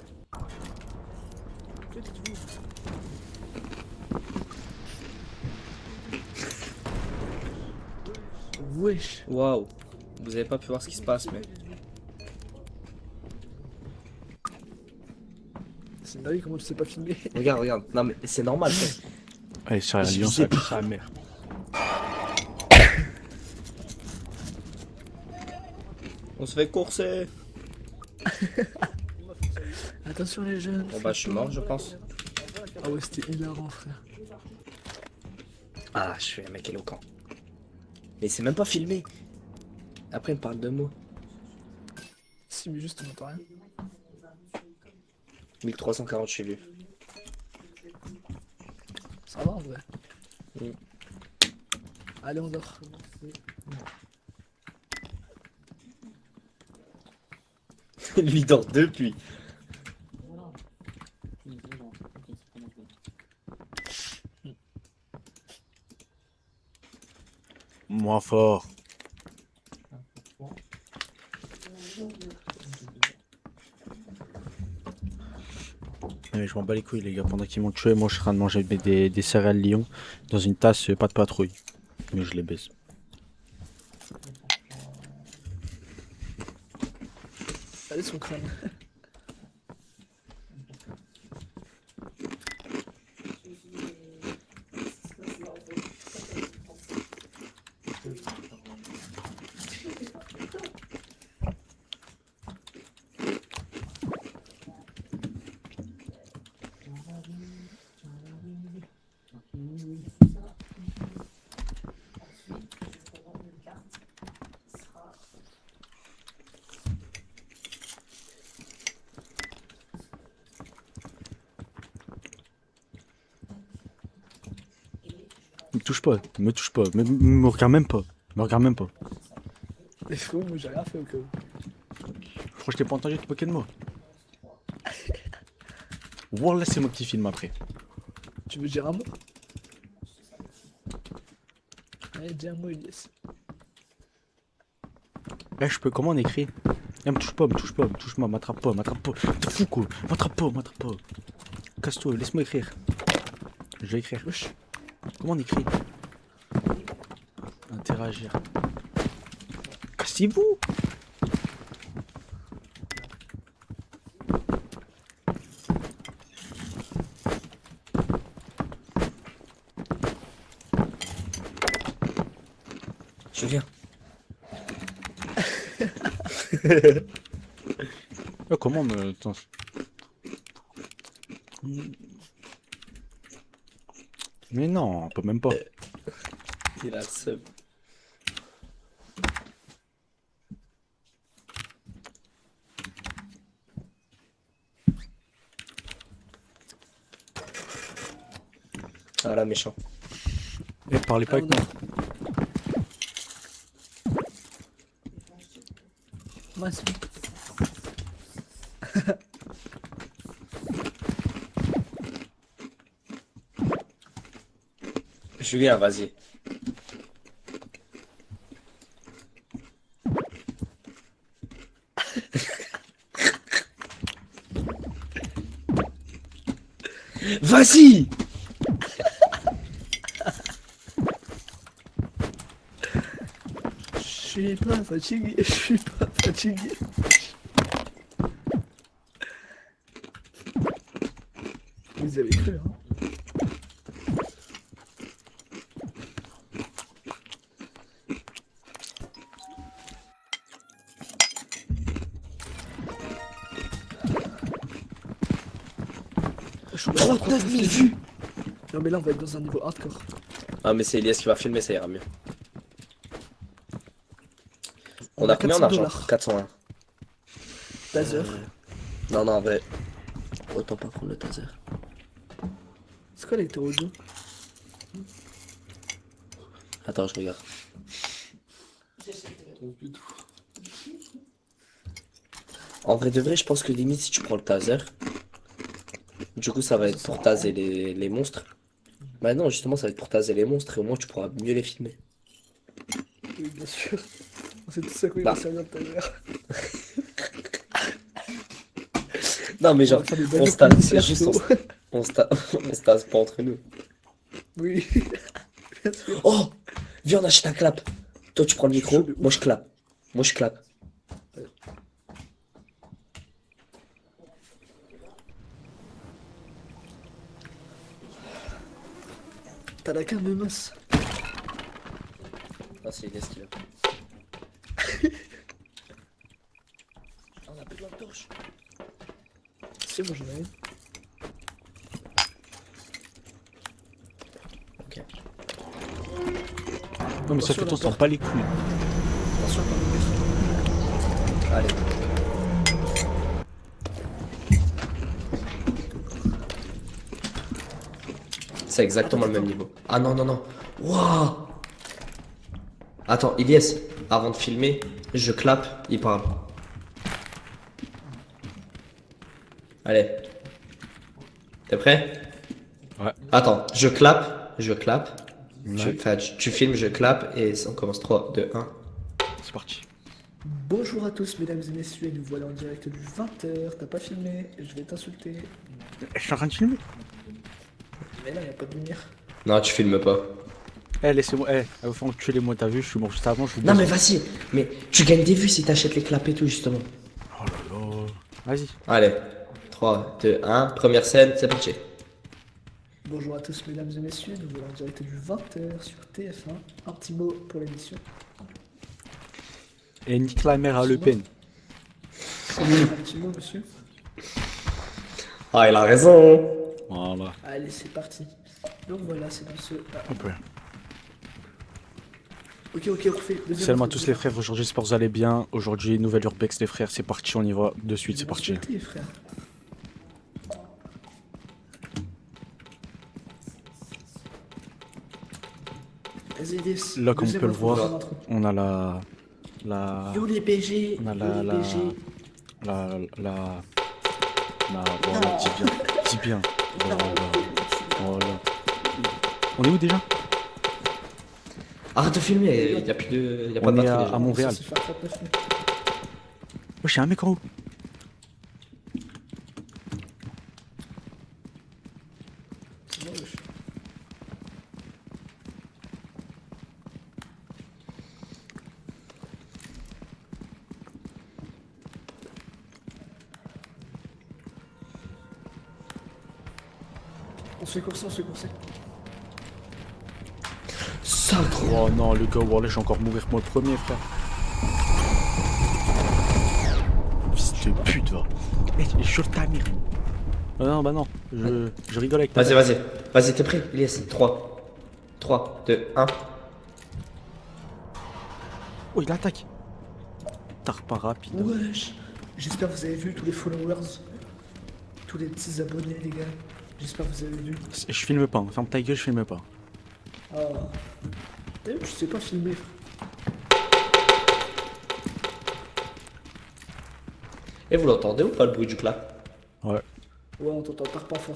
Wesh. Waouh. Vous avez pas pu voir ce qui se passe, mais... C'est une dinguerie, comment tu sais pas filmer? Regarde, regarde. Non, mais c'est normal. Ça. Allez, sur la Je Lyon, sais ça pas. sa mère. On se fait courser. Attention les jeunes. Bon, bah, je suis mort, je pense. Ah ouais, c'était hilarant, frère. Ah, je suis un mec éloquent. Mais c'est même pas filmé. Après, il me parle de mots. Si, mais juste, on entend rien. 1340 chez lui. Ça va en vrai. Mm. Allez, on dort. Lui il dort depuis. Moins fort. Mais je m'en bats les couilles, les gars. Pendant qu'ils m'ont tué, moi je suis en train de manger des céréales Lyon dans une tasse, pas de patrouille. Mais je les baisse. Allez, son crâne. Me touche pas, me touche pas, me regarde même pas. Me regarde même pas. Les frérot, moi j'ai rien fait au cas où. Franchement, je t'ai pas entendu te moquer de moi. Wallah, c'est moi qui filme après. Tu veux dire un mot? Allez, dis un mot, Elias. Eh, je peux, comment on écrit? Eh, me touche pas, me touche pas, me touche pas, m'attrape pas, m'attrape pas. T'es fou quoi? M'attrape pas, m'attrape pas. Casse-toi, laisse-moi écrire. Je vais écrire. Wesh. Comment on écrit? Interagir. Cassez-vous! Je viens. Oh, comment me. Attends. Mais non, on peut même pas. Il a le seum. Ah là, méchant. Eh, parlez pas avec moi. Moi, c'est bon. Julien, vas-y. Vas-y! Je suis pas fatigué, je suis pas fatigué. Vous avez cru, hein? Je suis 39 000 vues! Non mais là on va être dans un niveau hardcore. Ah, mais c'est Elias qui va filmer, ça ira mieux. On a combien en 400 argent? $. 401. Taser. Non, non, en vrai. Autant pas prendre le taser. C'est quoi les Torojo? Attends, je regarde. En vrai de vrai, je pense que limite si tu prends le taser, du coup ça va être pour taser les monstres. Bah non, justement ça va être pour taser les monstres et au moins tu pourras mieux les filmer. Oui, bien sûr. On sait tous à quoi il Bah. va servir le taser. Non mais genre, On va faire des on bagnoles se tasse, policières, c'est juste frérot. on se tasse pas entre nous. Oui. Bien sûr. Oh! Viens on achète un clap. Toi tu prends le micro, moi je clappe. Moi je clappe. T'as la carte de masse. Ah, c'est Ilyes qui l'a. On a plus de lampe torche. Si, moi j'en ai une. Ok. Non, mais ça fait ton temps, pas les couilles. Attention quand même. Allez. C'est exactement le même niveau. Ah non, non, non. Waouh. Attends, Ilyes, avant de filmer, je clappe, il parle. Allez. T'es prêt? Ouais. Attends, je clappe. Ouais. Tu filmes, je clappe et on commence 3, 2, 1. C'est parti. Bonjour à tous mesdames et messieurs, nous voilà en direct du 20h, t'as pas filmé, je vais t'insulter. Je suis en train de filmer. Mais là y a pas de lumière. Non, tu filmes pas. Eh, laissez-moi. Eh, vous faire enculer, moi, t'as vu, je suis mort juste avant, je vous Non baise. mais vas-y, mais tu gagnes des vues si t'achètes les claps et tout justement. Oh là là. Vas-y. Allez, 3, 2, 1, première scène, c'est parti. Bonjour à tous mesdames et messieurs, nous voilà en direct du 20h sur TF1. Un petit mot pour l'émission. Et nique la mère à Le Pen. Un petit mot monsieur. Ah, il a raison. Voilà. Allez c'est parti. Donc voilà, c'est dans ce... Ah, Hop là. ok, on refait. Deuxième Salut à fois, tous les frères, aujourd'hui j'espère que vous allez bien. Aujourd'hui, nouvelle Urbex les frères, c'est parti, on y va de suite, c'est parti. Insultez, frère. Vas-y, Ilyes. Là, comme on Deuxième peut le intro, voir, deuxième intro. on a la... Yo les BG, On a yo les BG. Voilà, dis bien. Voilà. On est où déjà? Arrête de filmer, il y a plus de, y a pas On de est batterie à déjà. Montréal. Ça, c'est faire 39 minutes. Wesh, y'a un mec en haut. C'est bon, wesh. On se fait courser, on se fait courser. Sale gros. Oh non, le gars, voilà, je vais encore mourir moi le premier, frère. Fils de pute, va. Eh, je suis ta mère. Ah non, bah non, je rigole avec toi. Vas-y, t'es prêt? Ilyes, 3, 2, 1. Oh, il attaque. Tard pas rapide. Wesh. J'espère que vous avez vu tous les followers, tous les petits abonnés, les gars. J'espère que vous avez vu. Je filme pas, hein. Ferme ta gueule, je filme pas. Ah. Eh, je sais pas filmer, frère. Et vous l'entendez ou pas le bruit du clap? Ouais. Ouais, on t'entend pas fort.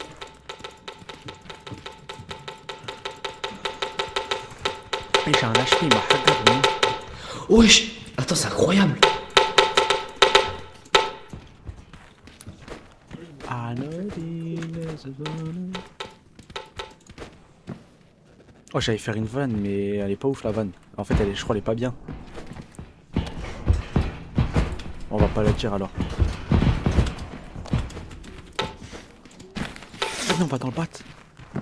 Eh, j'ai un HP, il m'a regardé. Wesh. Attends, c'est incroyable. Oh, j'allais faire une vanne, mais elle est pas ouf la vanne. En fait, je crois elle est pas bien. On va pas la dire alors. Ah non, on va dans le bat.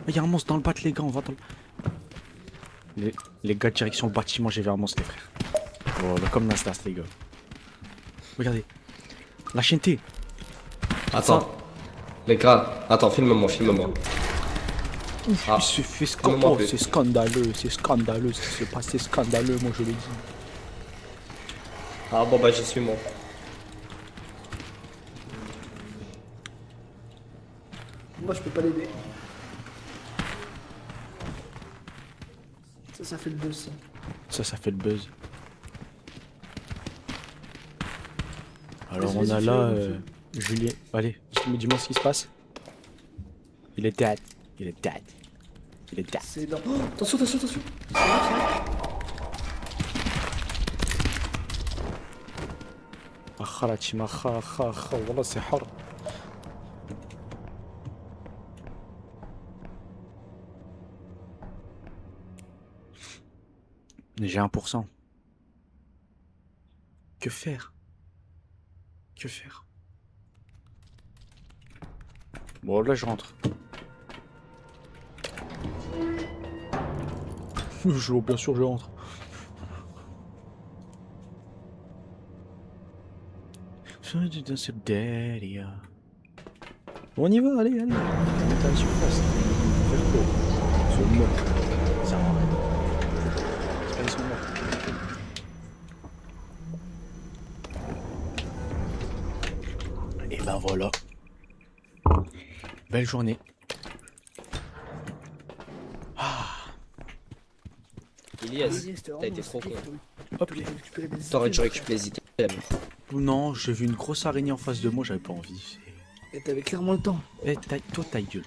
Il y a un monstre dans le bat, les gars, on va dans le... Les gars, direction le bâtiment, j'ai vu un monstre, les frères. Voilà, comme Nastas, les gars. Regardez. La chienneté. Attends. Les gars, attends, filme-moi. Ah. Il se fait Comment on oh, fait c'est scandaleux, ce qui se passe, c'est scandaleux, moi je le dis. Ah bon bah j'y suis moi. Moi, je peux pas l'aider. Ça fait le buzz, ça. Ça fait le buzz. Alors Vas-y, on a vas-y, là fais-le, Julien. Allez, dis-moi ce qui se passe. Il est dead. C'est dans... Oh, attention. C'est là. Akha la team, akha, wallah c'est hard. J'ai 1%. Que faire? Bon là je rentre. Bien sûr, je rentre. On y va, allez, allez. On monte à la surface. Faire quoi? Ils sont morts. Ça va. C'est pas, ils sont morts. Et ben voilà. Belle journée. Elias, C'était t'as été trop con. Hop. T'aurais dû récupérer les items. Non, j'ai vu une grosse araignée en face de moi, j'avais pas envie. Et t'avais clairement le temps. Eh, toi, ta gueule.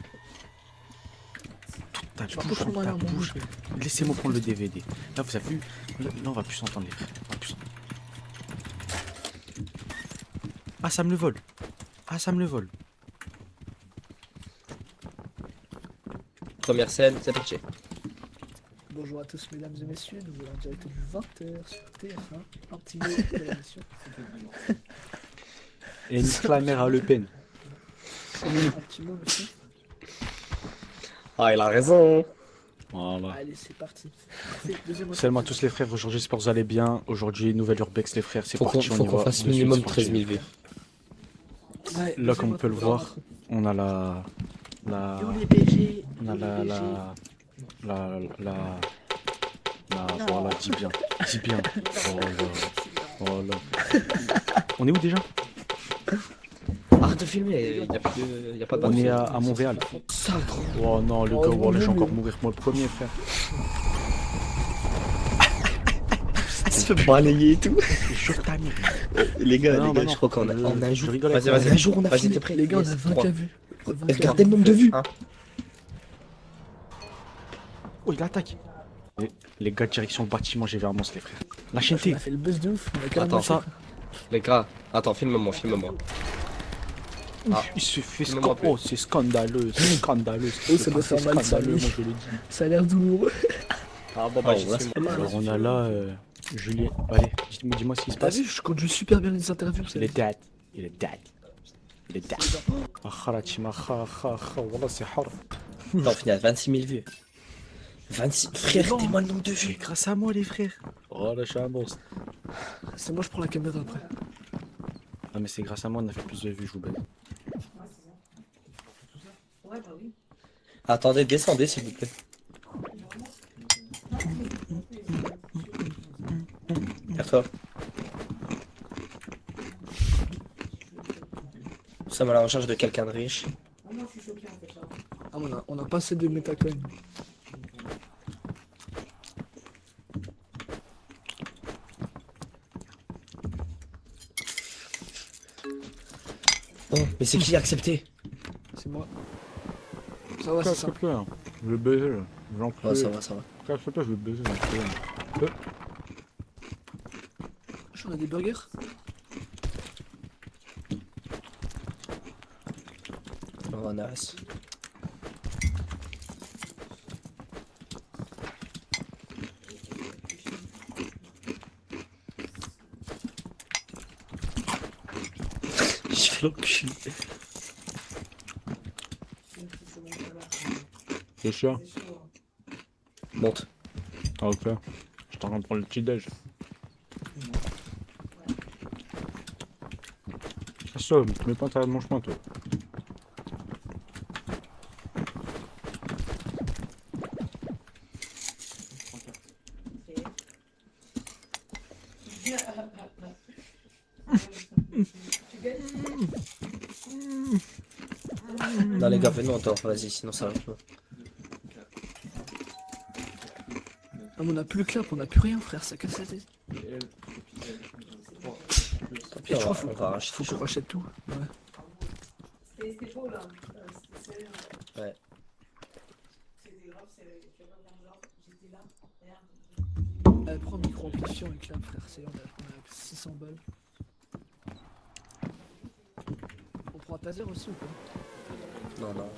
Toute ta Tu vas bouche, pas prendre ta un mon bouche. bouche. Laissez-moi prendre le DVD. Là, vous avez vu? Là, on va plus s'entendre, les frères. On va plus s'entendre. Ah, ça me le vole. Ah, ça me le vole. Première scène, c'est parti. Bonjour à tous mesdames et messieurs, nous voilà en direct du 20h sur TF1. Un petit mot de l'émission. Et une clamère à Le Pen. Un petit mot monsieur. Ah, il a raison. Voilà. Allez c'est parti. Deuxième Salut à tous les frères, aujourd'hui j'espère que vous allez bien. Aujourd'hui, nouvelle Urbex les frères, c'est Faut parti, qu'on on y va. fasse De suite, minimum c'est 13 parti. 000 vues. Ouais, Là, comme deuxième on peut le autre voir, on a la... Yo les BG. On a voilà, dis bien. Dis bien. Voilà. On est où déjà? Arrête de filmer, y a pas de On bande. est à Montréal. Sale trop. Oh non, le Oh, gars, mon voilà, je vais Dieu. encore mourir moi le premier, frère. Il se fait balayer et tout. Je jure ta mère. Les gars, Non, bah non. je crois qu'on a un Je jour. rigole Vas-y, avec vas-y, toi. un jour on a Vas-y, fini. t'es prêt les gars, on a 20K vues. Regardez le nombre de vues. Oh, il attaque. Les gars, direction bâtiment, j'ai vu un monstre, les frères. La chaîne On T. a fait le buzz de ouf. On a carrément Attends, ça. Les gars, attends, filme-moi, filme-moi. Ah. Il se fait Filme-moi scandaleux. Oh, c'est scandaleux, c'est scandaleux. Oh, ça doit faire mal, ça, scandaleux, oui. moi je le dis. Ça a l'air douloureux. Ah bon, bah, Oh, j'y là, suis. Alors on a là Julien. Allez, dis-moi ce qui se T'as passe. vu, je conduis super bien les interviews. Il est dead. Il est dead. Il est dead. Wallah, c'est hard. Attends, on finit à 26 000 vues. 26. Frère, bon. dis-moi le nombre de C'est vues. grâce à moi, les frères. Oh là, je suis un monstre. C'est moi, je prends la caméra après. Ah, mais c'est grâce à moi, on a fait plus de vues, je vous bête. Attendez, descendez s'il vous plaît. Vers-toi. Nous sommes à la recherche de quelqu'un de riche. Ah, on a pas assez de métacoin. Oh, mais c'est qui a accepté? C'est moi. Ça va, c'est ça. Casse-toi, hein. Je vais baiser, là. J'en Oh, ça va, ça va. Casse-toi, je vais baiser. On a des burgers. Oh, nice. Je fais l'enculé. C'est ça. Monte. Ah, ok. Je t'en train de prendre le petit déj. Ça, tu mets pas intérêt de mon chemin, toi. Non, les gars, venez, on dort. Vas-y, sinon ça va pas. Ah, mais on a plus le clap, on a plus rien, frère. Ça casse la tête. Tant pis, Et je crois on va racheter. Faut qu'on rachète tout. Ouais. Ouais. Prends le micro amplifiant et clap, frère. C'est on a 600 balles. On prend un taser aussi ou pas? Non, non.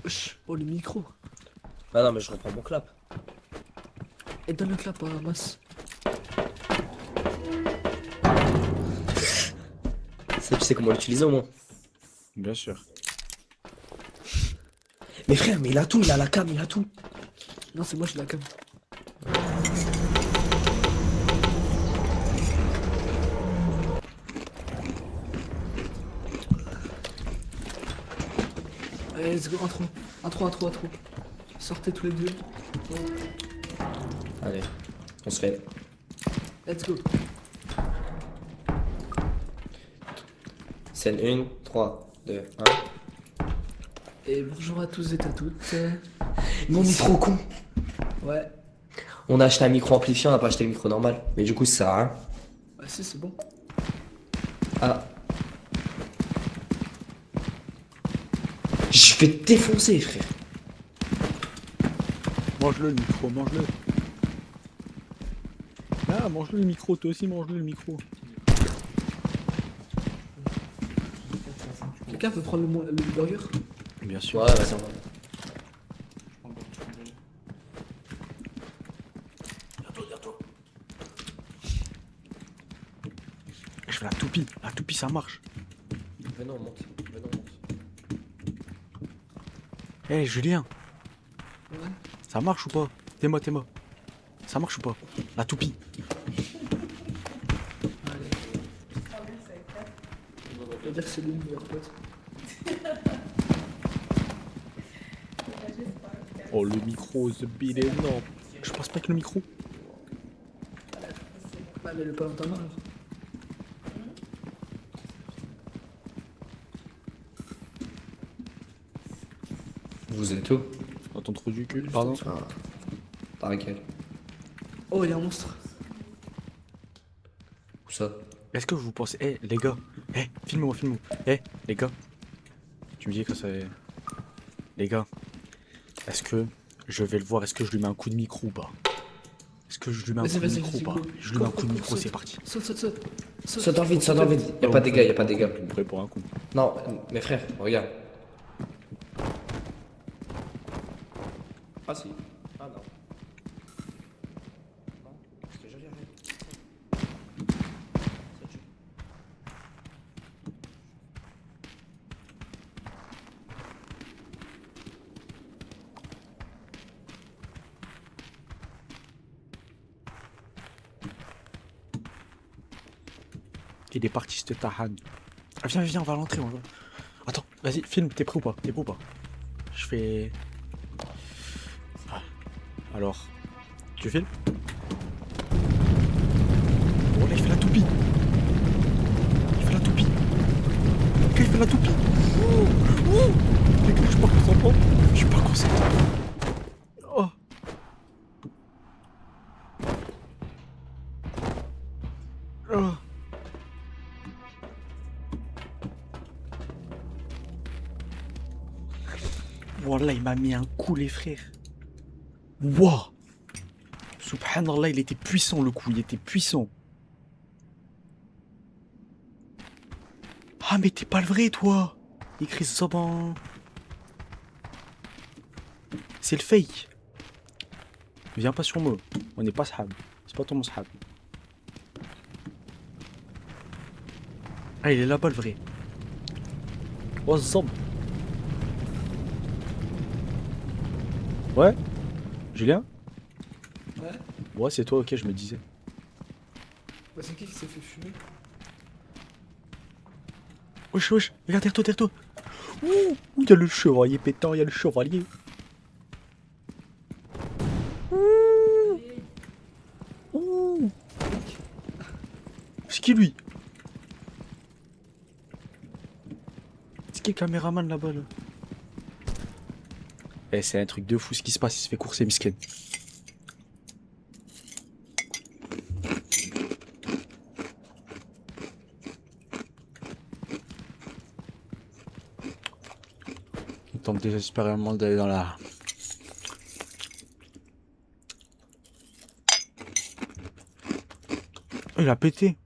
Wesh. Oh, le micro. Ah non, mais je reprends mon clap. Et donne le clap à Mas. Tu sais comment l'utiliser au moins. Bien sûr. Mais frère, mais il a tout, il a la cam, il a tout. Non, c'est moi, j'ai la cam. Allez, let's go, intro. Intro. Sortez tous les deux. Allez, on se fait. Let's go. Scène 1, 3, 2, 1. Et bonjour à tous et à toutes. Mais on est trop con. Ouais. On a acheté un micro amplifié, on a pas acheté le micro normal. Mais du coup, ça sert à rien. Bah si, c'est bon. Ah. Je vais te défoncer, frère. Mange-le le micro, mange-le. Ah, mange-le le micro, toi aussi mange-le le micro. Quelqu'un peut prendre le burger? Bien sûr. Ouais, vas-y, on va. Je fais la toupie. La toupie, ça marche. Venons, on monte. Venons, on monte. Eh, Julien, Ouais. ça marche ou pas? T'es-moi. Ça marche ou pas? La toupie. Allez. On va dire que c'est lui le meilleur pote. Oh, le micro, the bill est énorme. Je pense pas que le micro. Bah, mais le pas dans ta main alors. Vous êtes où? Dans ton trou du cul, pardon. Ah. Par laquelle? Oh, il y a un monstre. Où ça? Est-ce que vous pensez... Eh, les gars. Eh, filme-moi. Eh, les gars. Tu me dis que c'est... Les gars. Est-ce que je vais le voir? Est-ce que je lui mets un coup de micro ou pas? Est-ce que je lui mets un Vas-y, coup de vas-y, micro ou vas-y, pas? go. Je lui mets un Cours, coup de cours, micro, saute. c'est parti. Saute. Saute dans le vide, Y'a pas de dégâts, y'a pas de dégâts. Vous me prenez pour un con. Non, mes frères, regarde. Ah si. Ah non. Non, parce que je regarde. Il est parti, ce Tahan. Ah, viens, on va à l'entrée. Attends, vas-y, filme, t'es prêt ou pas? Je fais... Ah. Alors, tu filmes? Oh là, il fait la toupie. Ok, il fait la toupie. Les gars, je suis pas concentré. Oh. Oh. Voilà, il m'a mis un coup, les frères. Wouah. Subhanallah, il était puissant, le coup. Il était puissant. Ah, mais t'es pas le vrai, toi. Écrit Zoban. C'est le fake. Viens pas sur moi. On n'est pas sahab. C'est pas ton sahab. Ah, il est là-bas, le vrai. Oh, Zob. Ouais? Julien? Ouais. Ouais, c'est toi, ok, je me disais. Bah, c'est qui s'est fait fumer? Wesh, regarde, derrière toi. Ouh, il y a le chevalier pétant, il y a le chevalier. Ouh. C'est qui lui? C'est qui le caméraman là-bas là? Eh, c'est un truc de fou ce qui se passe, il se fait courser Misken. Il tente désespérément d'aller dans la... Oh, il a pété.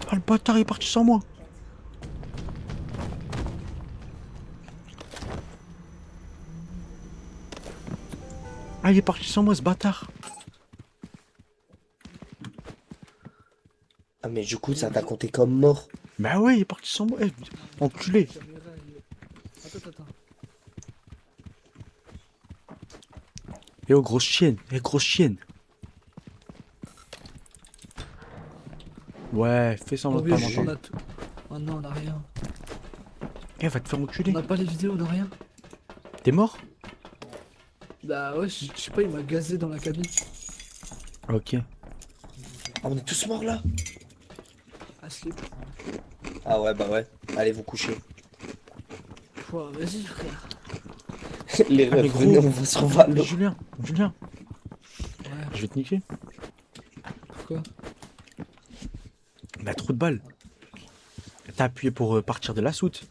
Ah, le bâtard il est parti sans moi. Ah, il est parti sans moi, ce bâtard. Ah mais du coup ça t'a compté comme mort. Bah ouais, il est parti sans moi. Eh, enculé. attends. Eh oh, grosse chienne. Eh, grosse chienne. Ouais, fais semblant Oh, de pas oui, on m'entendre. a tout. Oh non, on a rien. Eh, va te faire On enculer. n'a pas les vidéos, on a rien. T'es mort? Bah ouais, je sais pas, il m'a gazé dans la cabine. Ok. Ah, on est tous morts là? Ah, slip. Ah ouais, bah ouais. Allez vous coucher. Pouah, vas-y, frère. Les Ah, mais refs, gros. venez, on va se revoir l'eau. Julien, Julien, Ouais, je vais te niquer. pourquoi? Il a trop de balles. T'as appuyé pour partir de la soute.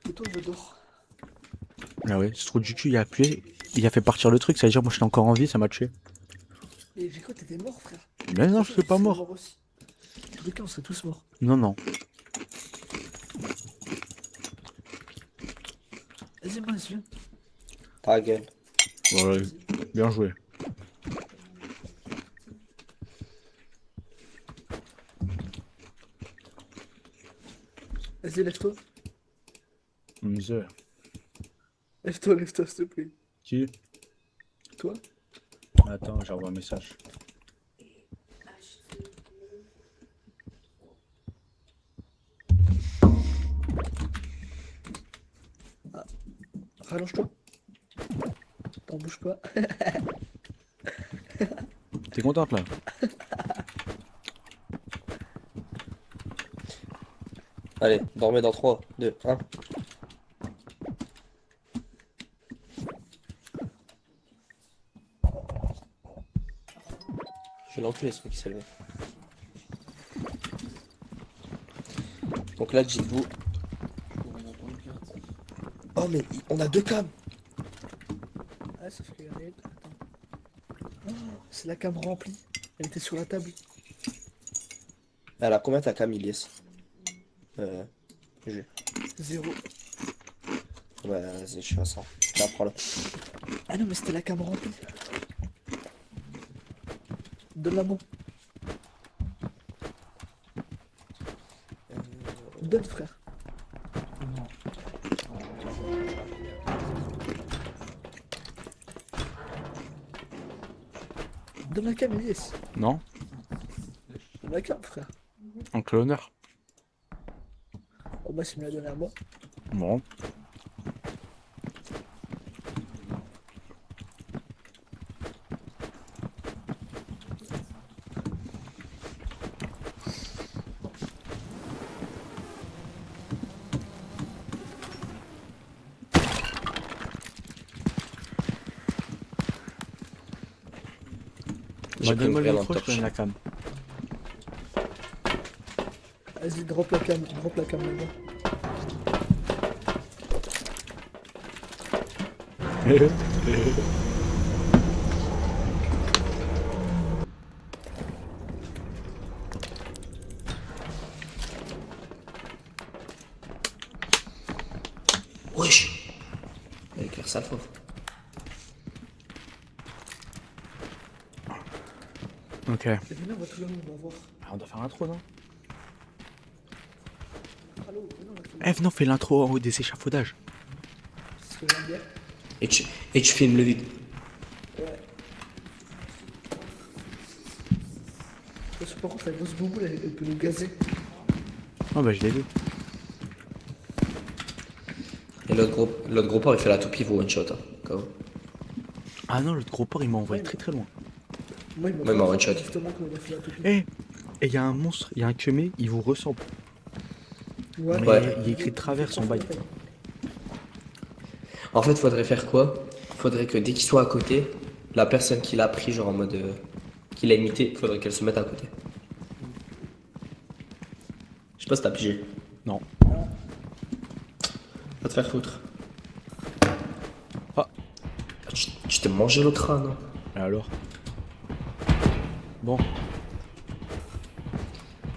Et toi, je dors. Ah ouais, ce trou du cul, il a appuyé. Il a fait partir le truc, ça veut dire moi j'étais encore en vie, ça m'a tué. Et j'ai cru que t'étais mort, frère. Mais non, De je toute suis façon, pas tu serais mort. aussi. En tous les cas, on serait tous morts. Non, non. Vas-y, moi, viens. Ta gueule. Ouais, bien joué. Vas-y, lève-toi. Misère. Lève-toi, s'il te plaît. Qui? Toi? Attends, j'envoie un message. Rallonge-toi. T'en bouge pas. T'es contente là? Allez, dormez dans 3, 2, 1. Je vais l'enculer ce mec qui s'est levé. Donc là, dites-vous. Oh, mais on a 2 cams. Ah, sauf qu'il y en a une. Attends. Oh, c'est la cam remplie. Elle était sur la table. Elle a combien ta cam, Ilias? Je... 0. Ouais, vas-y, je suis à 100. Tiens, prends-le. Ah non, mais c'était la cam remplie. Donne-la-moi. Donne, frère. Donne la cam, yes. Non? Donne la cam, frère. Oncle l'honneur. Oh bah, c'est me la donner à moi. Bon. J'ai Bah, pris une donne-moi le grêle en micro, je te torche. donne la cam. Vas-y, drop la cam là-bas. Wesh. Elle éclaire ça fauve. Ok. Et venez, on va tout le monde, on va voir. Ah, on doit faire l'intro, non? Allô, venez, on va tout le monde. Eh, non, fais l'intro en haut des échafaudages. C'est ce que je viens de dire. Et tu filmes le vide. Ouais. Parce que par contre, la grosse bouboule, elle peut nous gazer. Oh, bah, je l'ai vu. Et l'autre gros porc, il fait la toupie, vous one shot. Hein, quand même. Ah non, l'autre gros porc, il m'a envoyé très très loin. Moi, il Ouais, mais en one shot. justement quand il a fait la toupie. Eh, et il y a un monstre, il y a un queumé, il vous ressemble. Ouais. Mais Ouais. il est écrit de travers son bail. En fait, faudrait faire quoi? Faudrait que dès qu'il soit à côté, la personne qui l'a pris, genre en mode. Qui l'a imité, faudrait qu'elle se mette à côté. Je sais pas si t'as pigé. Non. Va te faire foutre. Ah. Tu t'es mangé l'autre âne, non? Et alors? Bon.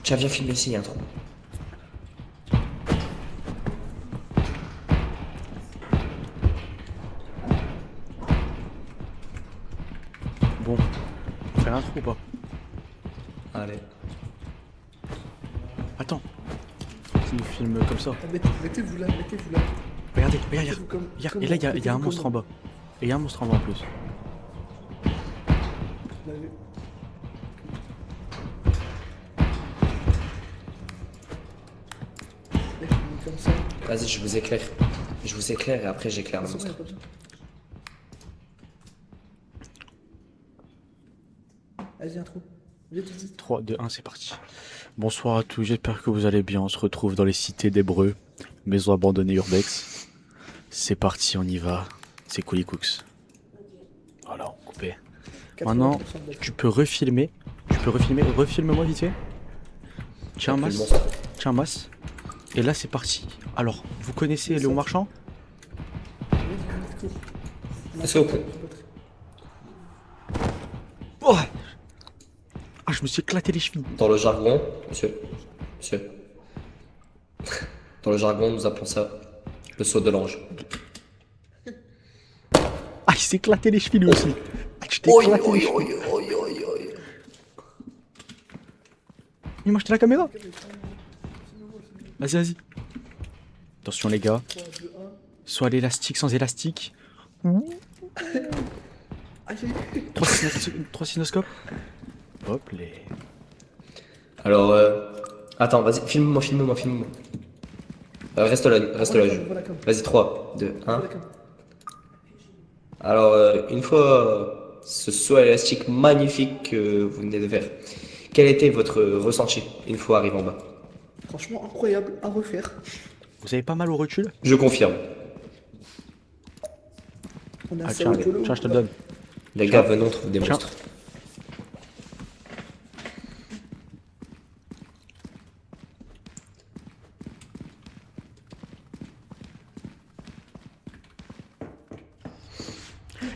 Tiens, viens filmer ici, il y a un trou. Bon. On fait l'intro ou pas? Allez. Attends. Faut qu'il nous filme comme ça. Ah, mettez-vous là, mettez-vous là. Regarde. regardez, regarde. Comme- Regarde, comme et là, dans- il y a un monstre en bas. Et il y a un monstre en bas en plus. Vous l'avez- Là, je l'ai mis comme ça. Vas-y, je vous éclaire. Je vous éclaire et après j'éclaire le C'est bon, y a monstre. pas besoin. Vas-y, intro. Vite, vite, vite. 3, 2, 1, c'est parti. Bonsoir à tous, j'espère que vous allez bien. On se retrouve dans les cités d'Hébreux, maison abandonnée urbex. C'est parti, on y va. C'est Cooley Cooks. Voilà, on coupé. Maintenant, 80% de la- tu peux refilmer. Refilme-moi vite fait. Tiens, Le masse. monstre. Tiens, masse. Et là, c'est parti. Alors, vous connaissez Léon Marchand? Vite, vite, cours. Est-ce que vous pouvez- Oh ah, je me suis éclaté les chevilles. Dans le jargon, monsieur. Monsieur. Dans le jargon, nous appelons ça le saut de l'ange. Ah, il s'est éclaté les chevilles lui aussi. Ah, tu t'es Oi, éclaté les oi, chevilles. oi, oi, oi, oi. Il m'a acheté la caméra. Vas-y, vas-y. Attention les gars. 3, 2, 1. Soit l'élastique sans élastique. Aïe, 3 cinoscopes. Hop, les... Alors, attends, vas-y, filme-moi. Reste là. voilà comme. Vas-y, 3, 2, 1. Voilà comme. Alors, une fois ce saut élastique magnifique que vous venez de faire, quel était votre ressenti une fois arrivé en bas? Franchement, incroyable à refaire. Vous avez pas mal au recul? Je confirme. On a Ah ça tiens, au polo. tiens, je te le donne. Les gars, venons trouver des Tiens. monstres.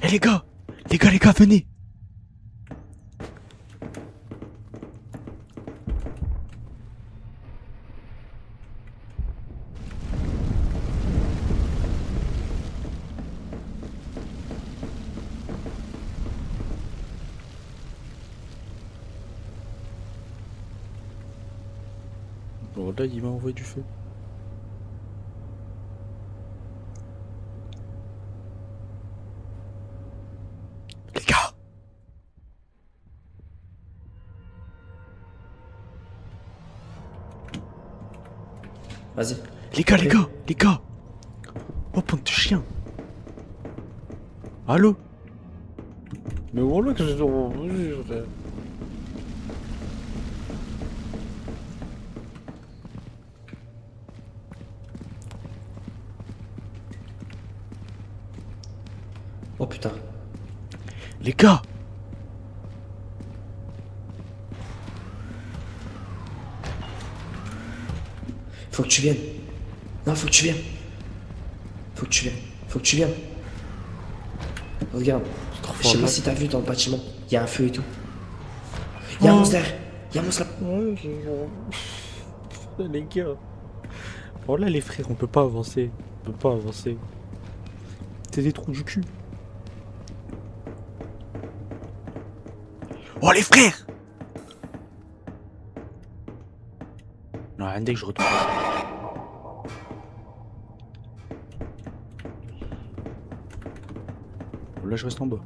Eh les gars, venez. Bon là, il m'a envoyé du feu. Les gars. Vas-y. Les gars. Oh, pointe de chien. Allô? Mais voilà que je... Oh putain. Les gars. Faut que tu viennes. Non, faut que tu viennes. Regarde. trop Je sais fort, pas là. si t'as vu dans le bâtiment. Il y a un feu et tout. Il y a un monstre derrière. Il y a un monstre là. Les gars. Oh là les frères, on peut pas avancer. C'est des trous du cul. Oh les frères. Non, rien dès que je retourne. Oh, là je reste en bas.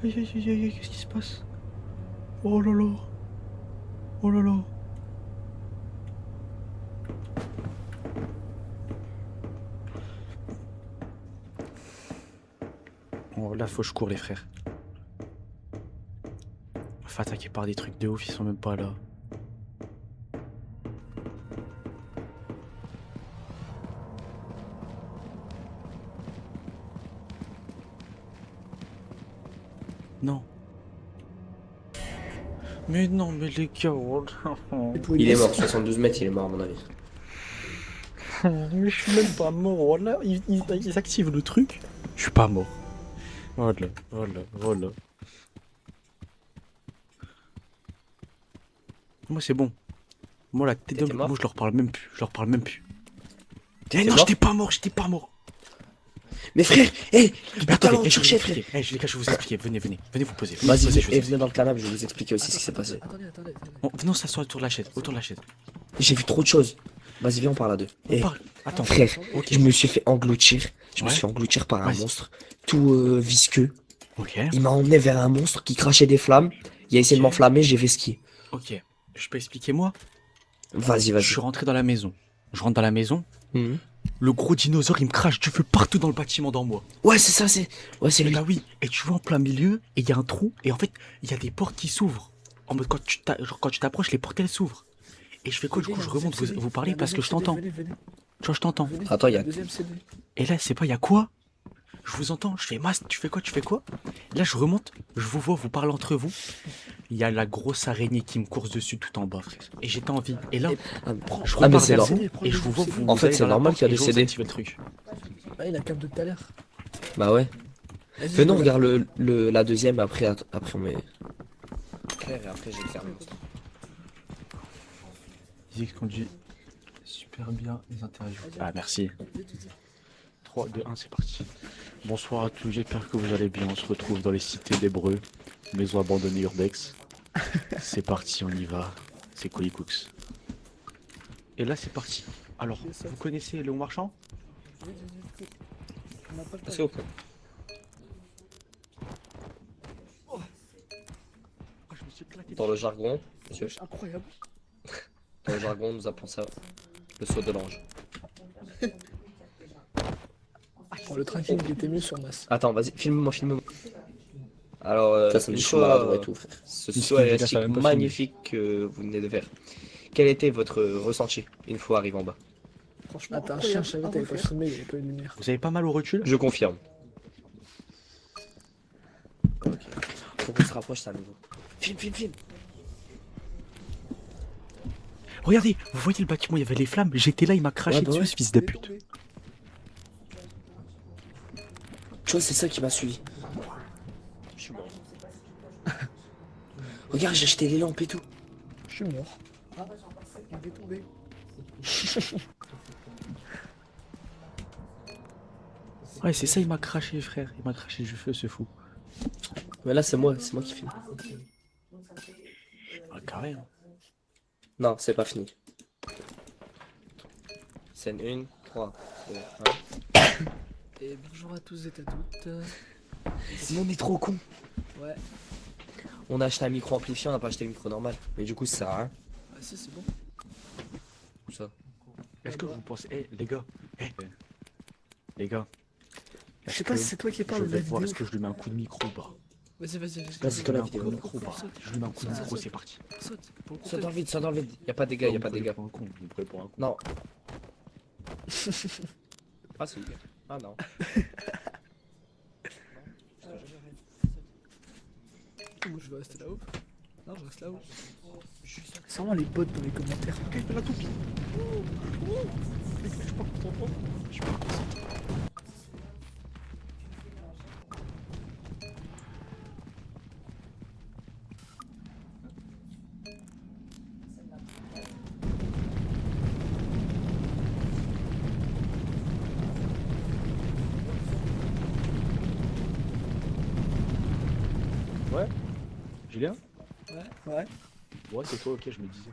Aïe aïe aïe aïe, qu'est-ce qui se passe? Oh là là. Oh là là. Oh là faut que je cours les frères. On va faire attaquer par des trucs de ouf, ils sont même pas là. Non. Mais non, mais les gars, oh non. Il est mort, 72 mètres, il est mort à mon avis. Mais je suis même pas mort. Voilà, ils activent le truc. Je suis pas mort. Voilà. Moi, c'est bon. Moi, la tête T'étais d'homme, mort? moi, je leur parle même plus. Je leur parle même plus. T'étais Eh non, mort? j'étais pas mort. Mais frère, hé, Mais attendez, on je vais vous chercher, frère. expliquer. Les gars, je vais vous expliquer. Venez vous poser. Venez vous Vas-y, poser, je vais vous venez dans le canapé, je vais vous expliquer aussi ce qui s'est passé. Attendez. Bon, venez, on s'assoit autour de la chaise. J'ai vu trop de choses. Vas-y, viens, on parle à deux. On Eh, parle. Attends. frère, Ok. je me suis fait engloutir. Je me Ouais. suis fait engloutir par un Vas-y. monstre tout visqueux. Ok. Il m'a emmené vers un monstre qui crachait des flammes. Il a essayé de Ok. m'enflammer, j'ai fait skier. Ok. Je peux expliquer moi? Vas-y, Je vas-y. suis rentré dans la maison. Je rentre dans la maison. Mhm. Le gros dinosaure, il me crache du feu partout dans le bâtiment dans moi. Ouais, c'est ça, c'est. Ouais, c'est Et lui. bah oui. Et tu vois en plein milieu, et il y a un trou, et en fait, il y a des portes qui s'ouvrent. En mode quand tu t'approches, les portes elles s'ouvrent. Et je fais quoi? Du coup, je remonte vous parler parce que je t'entends. Tu vois, je t'entends. Attends, il y a. Deuxième CD. Et là, c'est pas, il y a quoi? Je vous entends, je fais Mas, tu fais quoi? Là, je remonte, je vous vois, vous parlez entre vous. Il y a la grosse araignée qui me course dessus tout en bas, frère. Et j'étais en vie. Et là, Ah, je mais repars c'est vers normal. vous et je vous vois, vous En fait, allez c'est dans la normal porte qu'il y a et des j'ose CD. activer le truc. Ah, il a cap de tout à l'heure. Bah ouais. Vas-y, Venons, je me- regarde la deuxième, après on met. Frère, et après j'ai fermé. Il conduit super bien les interviews. Ah, merci. 3, 2, 1, c'est parti. Bonsoir à tous, j'espère que vous allez bien. On se retrouve dans les cités d'Hébreux, maison abandonnée urbex. C'est parti, on y va. C'est Coly Cooks. Et là, c'est parti. Alors, vous connaissez Léon Marchand? On n'a pas le temps. C'est ok. Ah, je me suis éclaté. Dans le jargon, monsieur, C'est incroyable. dans le jargon, nous appelons ça le saut de l'ange. Oh, le trinking il était mieux sur Mas. Attends, vas-y, filme-moi. Alors, Ça, ça me une dit fois, maladroit et tout, frère. ce Ici, saut les gars, élastique ça va même pas magnifique que vous venez de faire. Quel était votre ressenti une fois arrivé en bas? Franchement, t'as un chien, je savais que t'avais pas filmé, il y avait pas eu de lumière. Vous avez pas mal au recul? Je confirme. Faut qu'on se rapproche, ça, à nouveau. Filme. Regardez, vous voyez le bâtiment, il y avait les flammes. J'étais là, il m'a craché Ouais, bah dessus, ouais. ce fils de pute. Tu vois, c'est ça qui m'a suivi. Je suis mort. Regarde, j'ai acheté les lampes et tout. Je suis mort. Ah, il est tombé. Ouais, c'est ça, il m'a craché, frère. Il m'a craché du feu, ce fou. Mais là, c'est moi qui filme. Ah, carré, hein. Non, c'est pas fini. Scène 1, 3, 2, 1. Et bonjour à tous et à toutes. Mais on est trop con. Ouais, On a acheté un micro amplifié, on n'a pas acheté le micro normal. Mais du coup, ça sert à rien. ah si, c'est bon. Tout ça. Est-ce que vous pensez... Eh, les gars. Les gars. Je sais pas si c'est toi qui parles Je de la vais voir, vidéo. est-ce que je lui mets un coup de micro ou pas? Vas-y. Vas-y, Je toi, lui la mets un coup vidéo. de micro ou pas? Je lui mets un coup de micro, c'est parti. Saute. Pour le Ça contexte. dans le vide. Y'a pas de dégâts, y'a pas de dégâts. Pour un con, vous me prenez pour un con. Non. Ah si. Ah non. Moi, je vais rester là-haut. Non, je reste là-haut. C'est vraiment les bots dans les commentaires. La toupie. Je suis pas concentré. Ouais. Julien? Ouais. Ouais, c'est toi, ok, je me disais.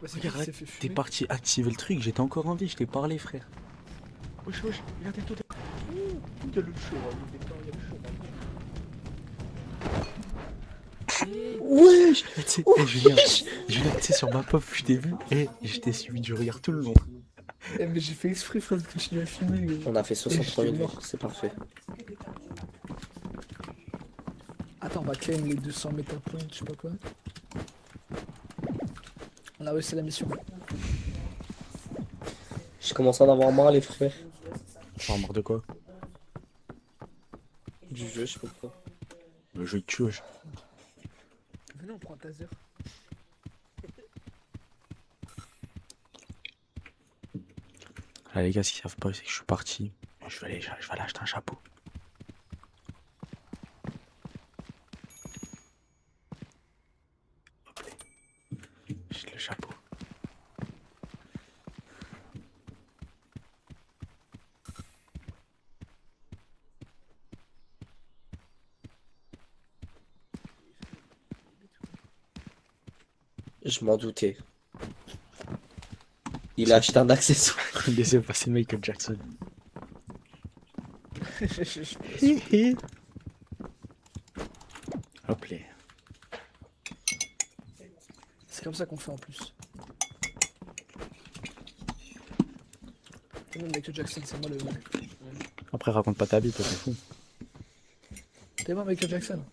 Ouais, c'est Regarde, qui qui s'est fait t'es fumer. parti activer le truc, j'étais encore en vie, je t'ai parlé, frère. Wesh, regardez tout. Il y a le chaud, il y a le chaud. Wesh! Tu sais, Julien, tu sais, sur ma pop, je t'ai vu et je t'ai suivi du regard tout le long. Eh, mais j'ai fait exprès, frère, de continuer à filmer. gars. On a fait 63 Et je 000 suis vues, mort. c'est parfait. Attends, on va claim les 200 métapoints, je sais pas quoi. On a réussi la mission. Je commence à en avoir marre, les frères. Enfin, mort de quoi? Du jeu, je sais pas pourquoi. Le jeu de tue, wesh. Venez, on prend un taser. Là, les gars, s'ils savent pas, c'est que je suis parti. Je vais aller acheter un chapeau. Hop là. Je m'en doutais. Il a acheté un accessoire. Laissez passer Michael Jackson. Hop là. C'est comme ça qu'on fait en plus. Même Michael Jackson, c'est moi le. Après, raconte pas ta vie, toi, c'est fou. T'es moi Michael Jackson.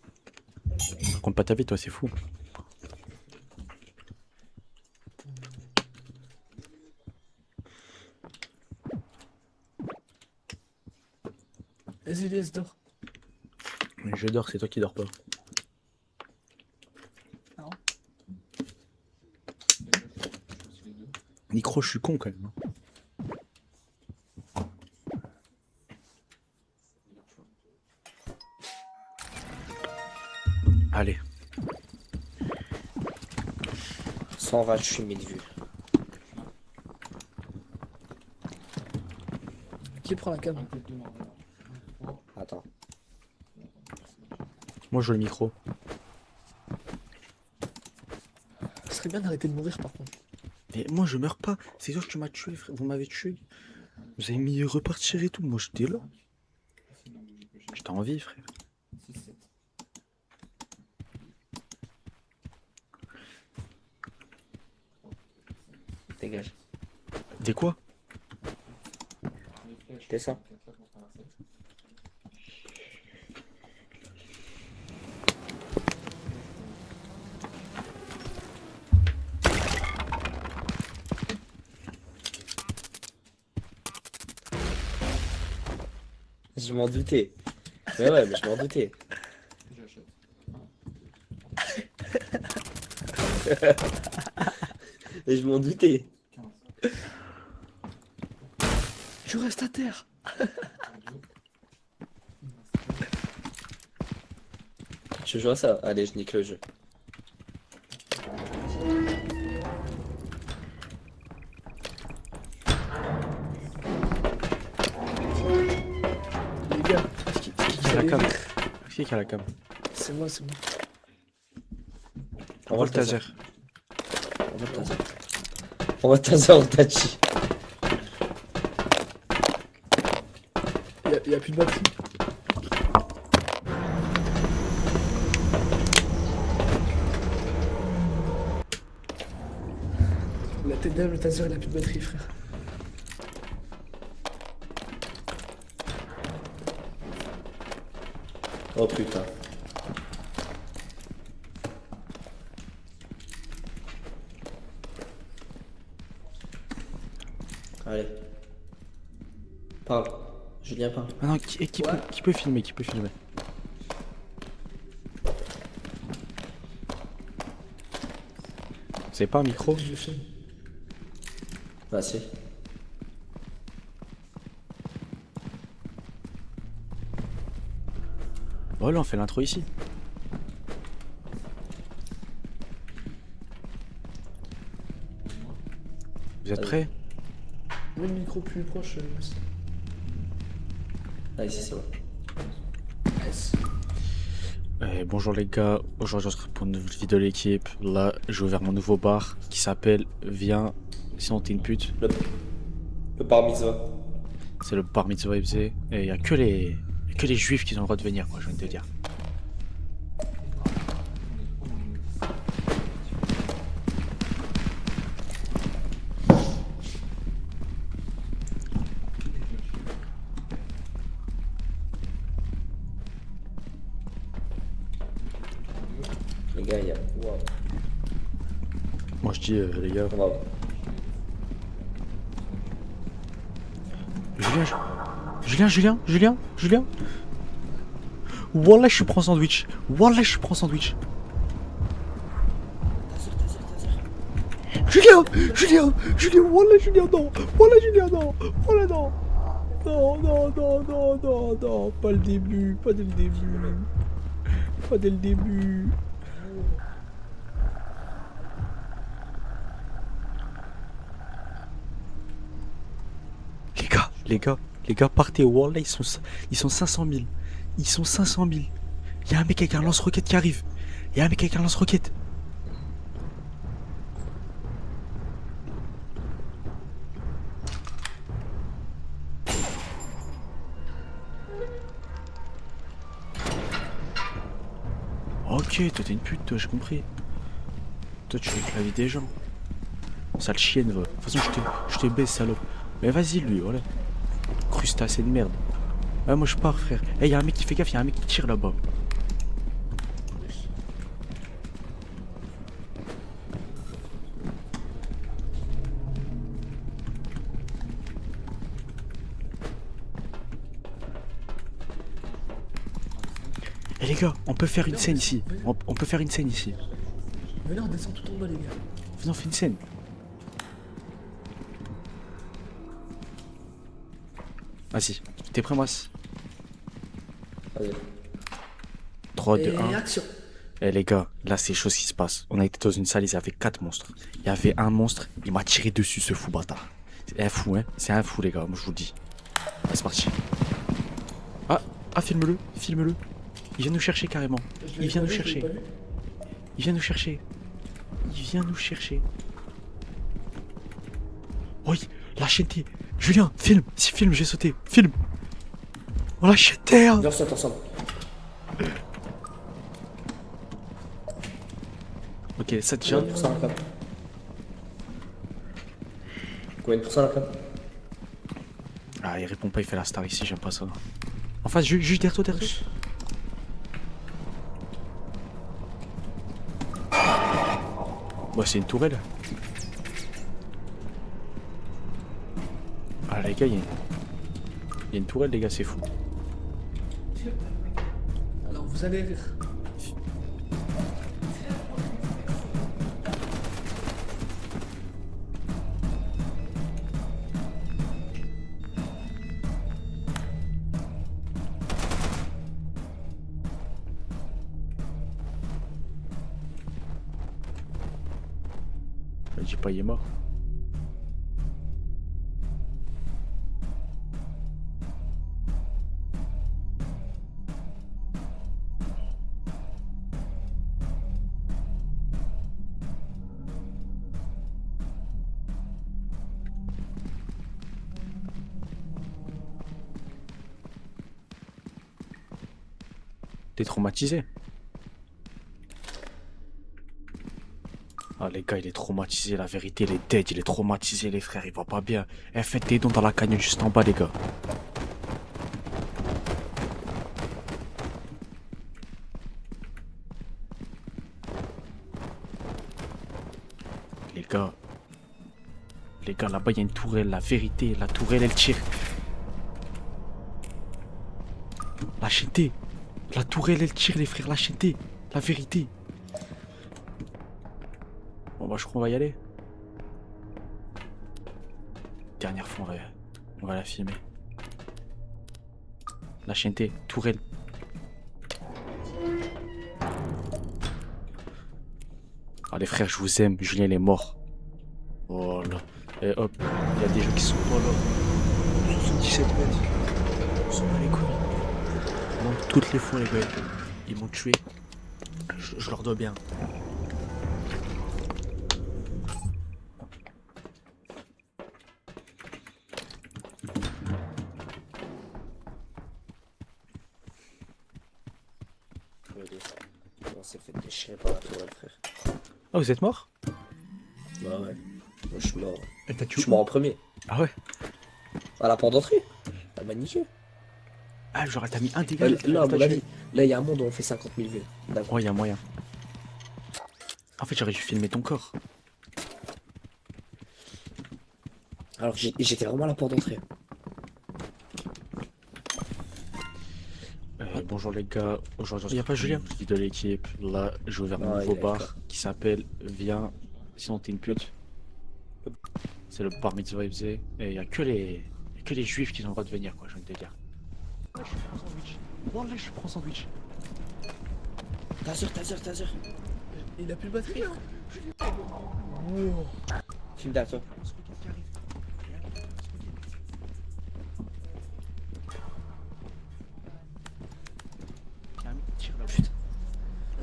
Raconte pas ta vie, toi, c'est fou. Vas-y, laisse dors. Mais je dors, c'est toi qui dors pas. Non. Micro, je suis con quand même. Allez. 128 000 vues. Qui prend la cam? Attends. Moi, je joue le micro. Ce serait bien d'arrêter de mourir par contre. Et moi, je meurs pas. C'est toi que tu m'as tué, frère. Vous m'avez tué. Vous avez mis repartir et tout. Moi, j'étais là. J'étais en vie, frère. Dégage. T'es quoi? T'es ça. Je m'en doutais. Mais ouais, mais je m'en doutais. Et je m'en doutais. Tu restes à terre. Tu joues à ça? Allez, je nique le jeu. Les gars, Qui a la cam? Qui a la cam? c'est moi, c'est moi. On voit le taser. On va taser. On va taser en tachi. Y a plus de batterie. La tête d'âme, le taser, il a plus de batterie, frère. Oh putain. Allez. Parle. Julien, parle. Ah non, qui peut filmer? Qui peut filmer? C'est pas un micro? Je filme. Bah si. Voilà, on fait l'intro ici. Vous êtes prêts? Mets le micro plus proche. Ah ici c'est bon. Yes. Bonjour les gars, aujourd'hui on se retrouve pour une nouvelle vidéo de l'équipe. Là, j'ai ouvert mon nouveau bar qui s'appelle Viens, sinon t'es une pute. Le bar mitzvah. C'est le bar mitzvah FZ. Et il y a que les juifs qui ont le droit de venir, moi je viens de te dire. Les gars, il y a. Wow. Moi je dis les gars. On va voir. Julien. Wallah je prends sandwich. Wallah je prends sandwich. Julien, Wallah Julien non. Wallah Julien non. Wallah non. Non, pas le début, pas dès le début. Pas dès le début. Les gars, partez. Wallah, ils sont 500 000. Ils sont 500 000. Il y a un mec avec un lance-roquette qui arrive. Ok, toi t'es une pute, toi, j'ai compris. Toi tu veux la vie des gens. Sale chienne, va. De toute façon, je te baisse, salope. Mais vas-y, lui, voilà. Crustacé de merde. Ouais, moi je pars, frère. Eh, y'a un mec qui fait gaffe, y'a un mec qui tire là-bas. Eh les gars, on peut faire une scène ici. On peut faire une scène ici. Venez, on descend tout en bas, les gars. Venez, on fait une scène. Vas-y, t'es prêt, moi? Vas-y. 3, 2, Et 1. action. Eh les gars, là c'est chose qui se passe. On a été dans une salle, il y avait 4 monstres. Il y avait un monstre, il m'a tiré dessus, ce fou bâtard. C'est un fou, hein. C'est un fou, les gars, moi je vous le dis. Allez, c'est parti. Ah, filme-le, filme-le. Il vient nous chercher carrément. Je l'ai Il vient pas nous vu, je l'ai chercher. pas vu. Il vient nous chercher. Il vient nous chercher. Oui, la chaîne T. Julien, filme. Si filme, j'ai sauté. Filme. On la chaîne T. Viens, on saute ensemble. Ok, ça tient. Combien de pourcents la cam? Combien de pourcents la cam? Ah, il répond pas, il fait la star ici, j'aime pas ça. En face, juste derrière toi, derrière toi. Bah, c'est une tourelle. Ah, les gars, il y a une tourelle, les gars, c'est fou. Alors, vous allez rire. Je dis pas, il est mort. T'es traumatisé? Ah les gars, il est traumatisé, la vérité, il est dead, il est traumatisé les frères, il va pas bien. Eh, faites tes dons dans la cagnotte juste en bas les gars. Les gars, là-bas il y a une tourelle, la vérité, la tourelle elle tire. La chaîne, la tourelle elle tire les frères, la chaîne, la vérité. Bon bah je crois qu'on va y aller. Dernière fois on va la filmer. La chaîne T, tourelle. Ah les frères je vous aime, Julien il est mort. Oh là. Et hop, il y a des gens qui sont pas là. 77 mètres. Ils sont pas les couilles. Moi, toutes les fois les gars, ils m'ont tué. Je leur dois bien. On s'est fait déchirer par la tourelle, frère. Ah vous êtes mort? Bah ouais. Moi je suis mort. Et t'as Je suis mort en premier. Ah ouais? À la porte d'entrée. Elle m'a niqué. Ah genre t'as mis un dégât. Là, à mon avis, là il y a un monde où on fait 50 000 vues. D'accord. Ouais y'a moyen. En fait j'aurais dû filmer ton corps. Alors j'étais vraiment à la porte d'entrée. Bonjour les gars, aujourd'hui il n'y a pas Julien qui est de l'équipe. Là j'ai ouvert un Ah, nouveau il est bar d'accord. qui s'appelle Viens, sinon t'es une pute. C'est le bar mitzvah et il n'y a que les juifs qui ont le droit de venir quoi, je viens de te dire. Là je prends sandwich. Voilà je prends sandwich. Taser. Il a plus de batterie, là. Filme derrière toi.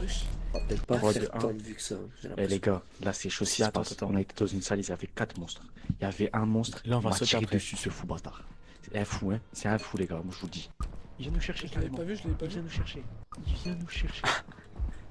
Wesh. On va peut-être pas Trois, faire deux, un. tant de vues que ça. J'ai Eh l'impression. les gars, là c'est chaud si Attends. On a été dans une salle, il y avait 4 monstres. Il y avait un monstre, Là, on va il m'a sauter tiré après. dessus ce fou bâtard. C'est un fou hein, c'est un fou les gars, moi je vous le dis. Il vient nous chercher Je l'avais carrément. pas vu, je l'avais pas Il vu. vient nous chercher. Il vient nous chercher.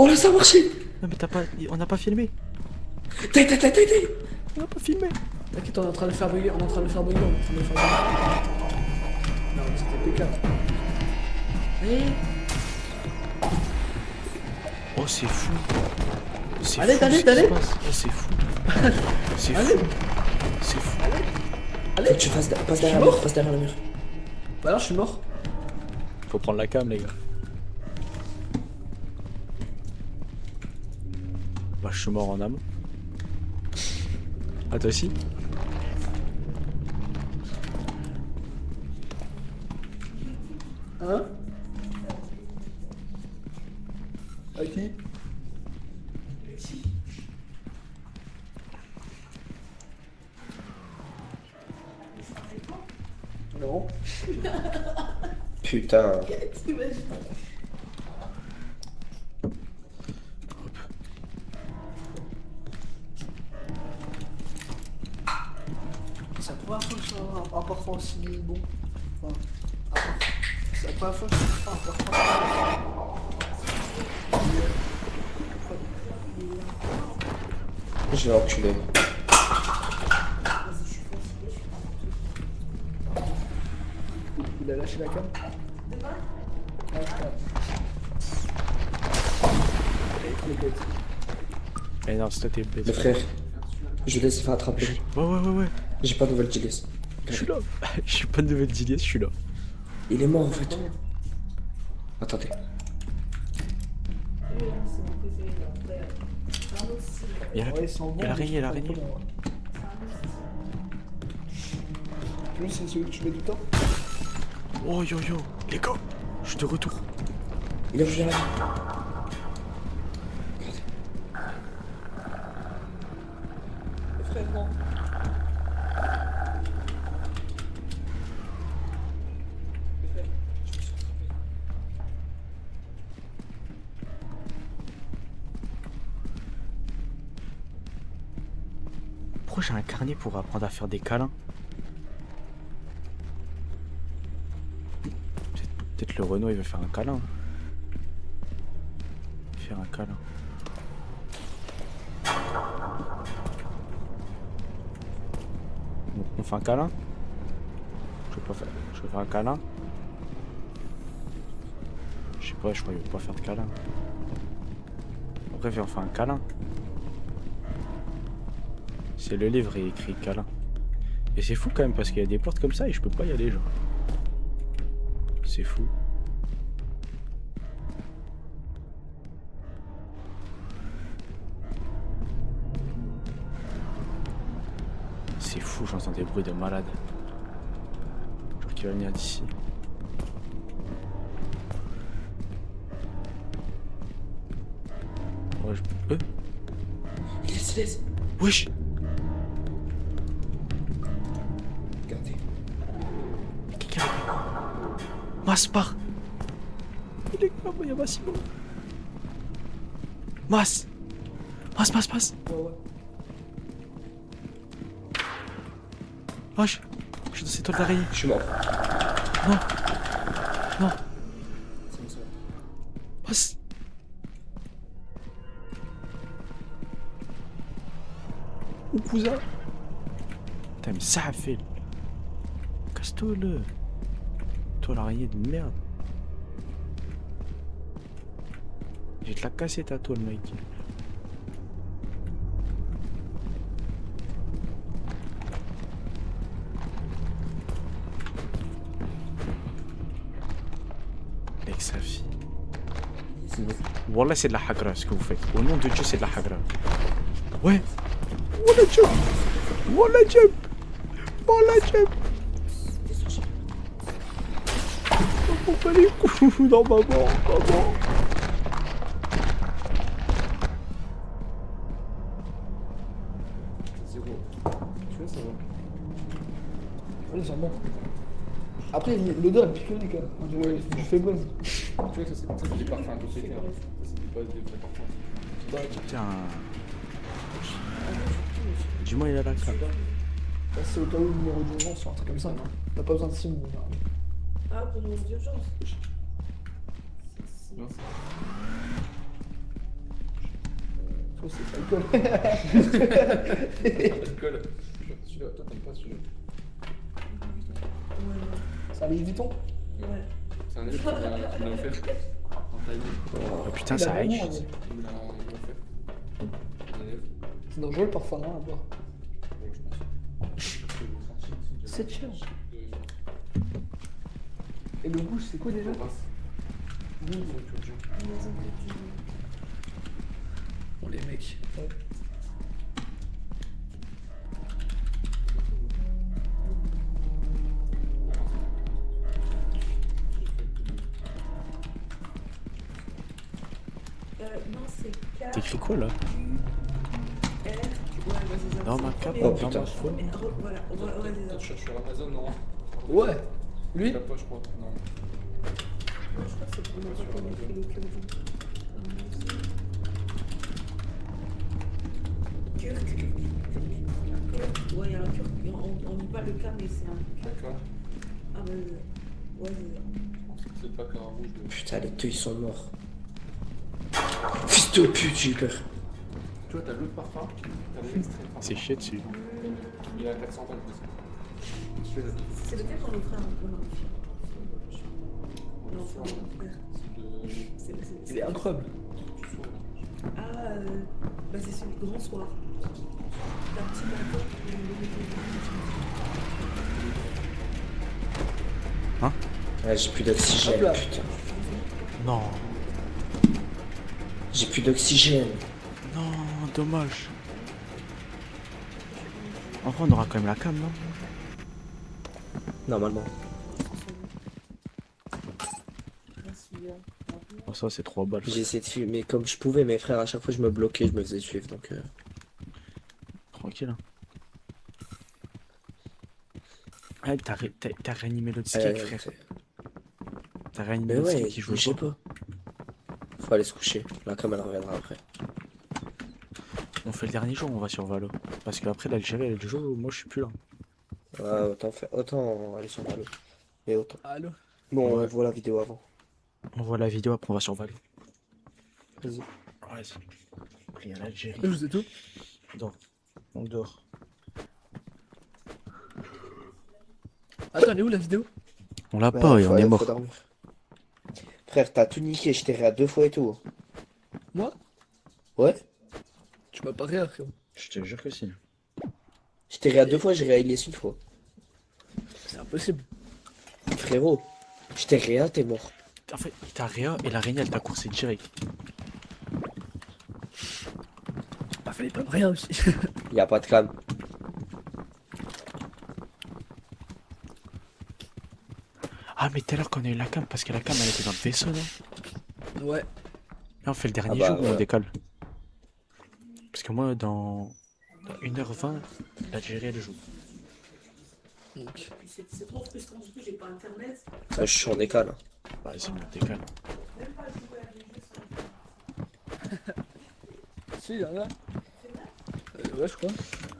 Oh là, ça a marché. Non mais on n'a pas filmé. Taï. On n'a pas filmé. T'inquiète, on est en train de le faire bugger, on est en train de le faire bugger, on est en train de le faire bugger. Non, mais c'était P4. Oh c'est fou. C'est Allez, fou allez, ce qui allez. se passe. Oh c'est fou. C'est Allez. fou. C'est fou. Faut que tu passes derrière le mur, passe derrière le mur. Bah alors, je suis mort. Faut prendre la cam les gars. Bah je suis mort en amont. Ah toi aussi? Hein? À qui? Non. Putain. C'est la première fois que je suis un parfum aussi bon. Enfin, c'est la première fois que je suis un parfum. Je l'ai enculé. Il a lâché la cam. Eh non c'est toi t'es bête. Le frère, je laisse faire attraper. Ouais. J'ai pas de nouvelle Gilles. Je suis là. Je suis pas de nouvelle Gilles, je suis là. Il est mort en fait. Attendez. Il y a Ouais, ils sont bons, l'araignée, mais l'araignée. ils sont trop bons, ouais. Lui, c'est celui que tu mets tout le temps. Oh yo les gars, je suis de retour. Il a bougé là. Pourquoi j'ai un carnet pour apprendre à faire des câlins? Peut-être le Renault il veut faire un câlin. Faire un câlin. On fait un câlin? Je vais faire un câlin. Je sais pas, je crois qu'il veut pas faire de câlin. Après, viens, on fait un câlin. C'est le livre, il est écrit câlin. Et c'est fou quand même parce qu'il y a des portes comme ça et je peux pas y aller, genre. C'est fou. C'est fou, j'entends des bruits de malade. Genre qui va venir d'ici. Ouais, Laisse. Wesh! Regardez. Quelqu'un avec moi. Mas part! Il est là, il y a Massimo. Mas! Passe! Ouais. Wesh! Je suis dans cette toile d'araignée. Je suis mort. Non! C'est bon, c'est bon. Passe! Mon cousin! Putain, mais ça a fait. Casse-toi le. Toi l'araignée de merde. Je vais te la casser ta toile, mec. Avec sa fille. C'est bon. Wallah, c'est de la hagra ce que vous faites. Au nom de Dieu, c'est de la hagra. Ouais! Wallah jump! Wallah jump! Wallah jump! On fait les coups! Non, maman! Zéro. Tu vois, ça va. Ouais, ils sont bons. Après, l'odeur elle pique le nez quand même. On dirait du fais buzz. Tu vois que ça c'est des parfums à côté, c'est pas des vrais parfums. Tiens. Dis-moi, il a la carte. Ça, c'est au cas où le numéro d'urgence ou un truc comme ça, non? T'as pas besoin de SIM. Ah, pour le d'urgence. Non. Toi, c'est l'alcool. Alcool. Celui-là, toi t'aimes pas celui-là. C'est un Louis Vuitton. Ouais. C'est un élève qui me l'a offert. En taille. Oh putain, Il a ça vraiment, aille. Il me l'a offert. Un élève. C'est dangereux le parfum, hein, à boire. Ouais, je pense. C'est cher. Et le goût, c'est quoi déjà? Bon, les mecs. Ouais. Non, c'est K. T'écris quoi là? R. Ouais, bah, c'est ça. Dans ma cape, Mais- Oh, dans putain. ma faute. mais voilà, on va Toi, des tu cherches sur Amazon, non? Ouais. Lui? T'as pas, je crois. Non. Je crois que c'est pour le pas écrit le cœur. Turc. Ouais, il y a un turc. On dit pas le K, mais c'est un K. D'accord. Ah, bah, ouais, c'est ça. Je pense que c'est pas Cara Rouge. Putain, les deux ils sont morts. Fils de pute, j'ai eu peur. Tu vois, t'as le parfum, t'as l'extrait parfum. C'est chier dessus. Il est à 400 balles, parce que. Je fais la C'est lequel qu'on nous ferait un peu non, c'est mon frère. C'est de. Il est incroyable. Ah, bah c'est celui Grand Soir. T'as un petit bateau. Ouais, j'ai plus d'oxygène, Hop là. putain. Non, J'ai plus d'oxygène. non, dommage. En vrai, on aura quand même la cam, non? Normalement. Oh, ça, c'est 3 balles. J'ai essayé de suivre, mais comme je pouvais, mes frères, à chaque fois je me bloquais, je me faisais suivre, donc... Tranquille. Hein. Ah, t'as réanimé l'autre euh, stick, frère. T'as réanimé Mais l'autre ouais, stick qui joue bougez pas. pas. Faut aller se coucher. La cam elle reviendra après. On fait le dernier jour, on va sur Valo. Parce qu'après l'Algérie, le jour où moi je suis plus là. Ouais, autant aller sur Valo. Et autant. Allô? Bon, Ouais. on voit la vidéo avant. On voit la vidéo, après on va sur Valo. Vas-y. Ouais, c'est. Après, il y a l'Algérie. Je vous ai tout. On dort. Attends, elle est où la vidéo? On l'a Ouais, pas et faut on est aller- mort. faut dormir. Frère, t'as tout niqué, je t'ai réa 2 fois et tout. Moi? Ouais? Tu m'as pas rien, frérot. Je te jure que si. Je t'ai réa 2 fois, j'ai réa Ilyes 1 fois. C'est impossible. Frérot, je t'ai réa, t'es mort. En fait, t'as Réa et l'araignée elle t'a coursé direct. Bah, fallait pas me rien aussi. Y a pas de cam. Ah, mais tout à l'heure qu'on a eu la cam, parce que la cam elle était dans le vaisseau, non? Ouais. Là, on fait le dernier Ah bah, jour ou on ouais. décale? Parce que moi, dans 1h20, l'Algérie elle joue. Donc, C'est trop frustrant, du coup, j'ai pas internet. Ah, je suis en décale. Vas-y, on décale. Même pas jouer à des jeux sans. si, y'en a. Ouais, je crois.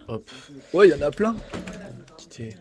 Hop, Ouais, y'en a plein. quitter.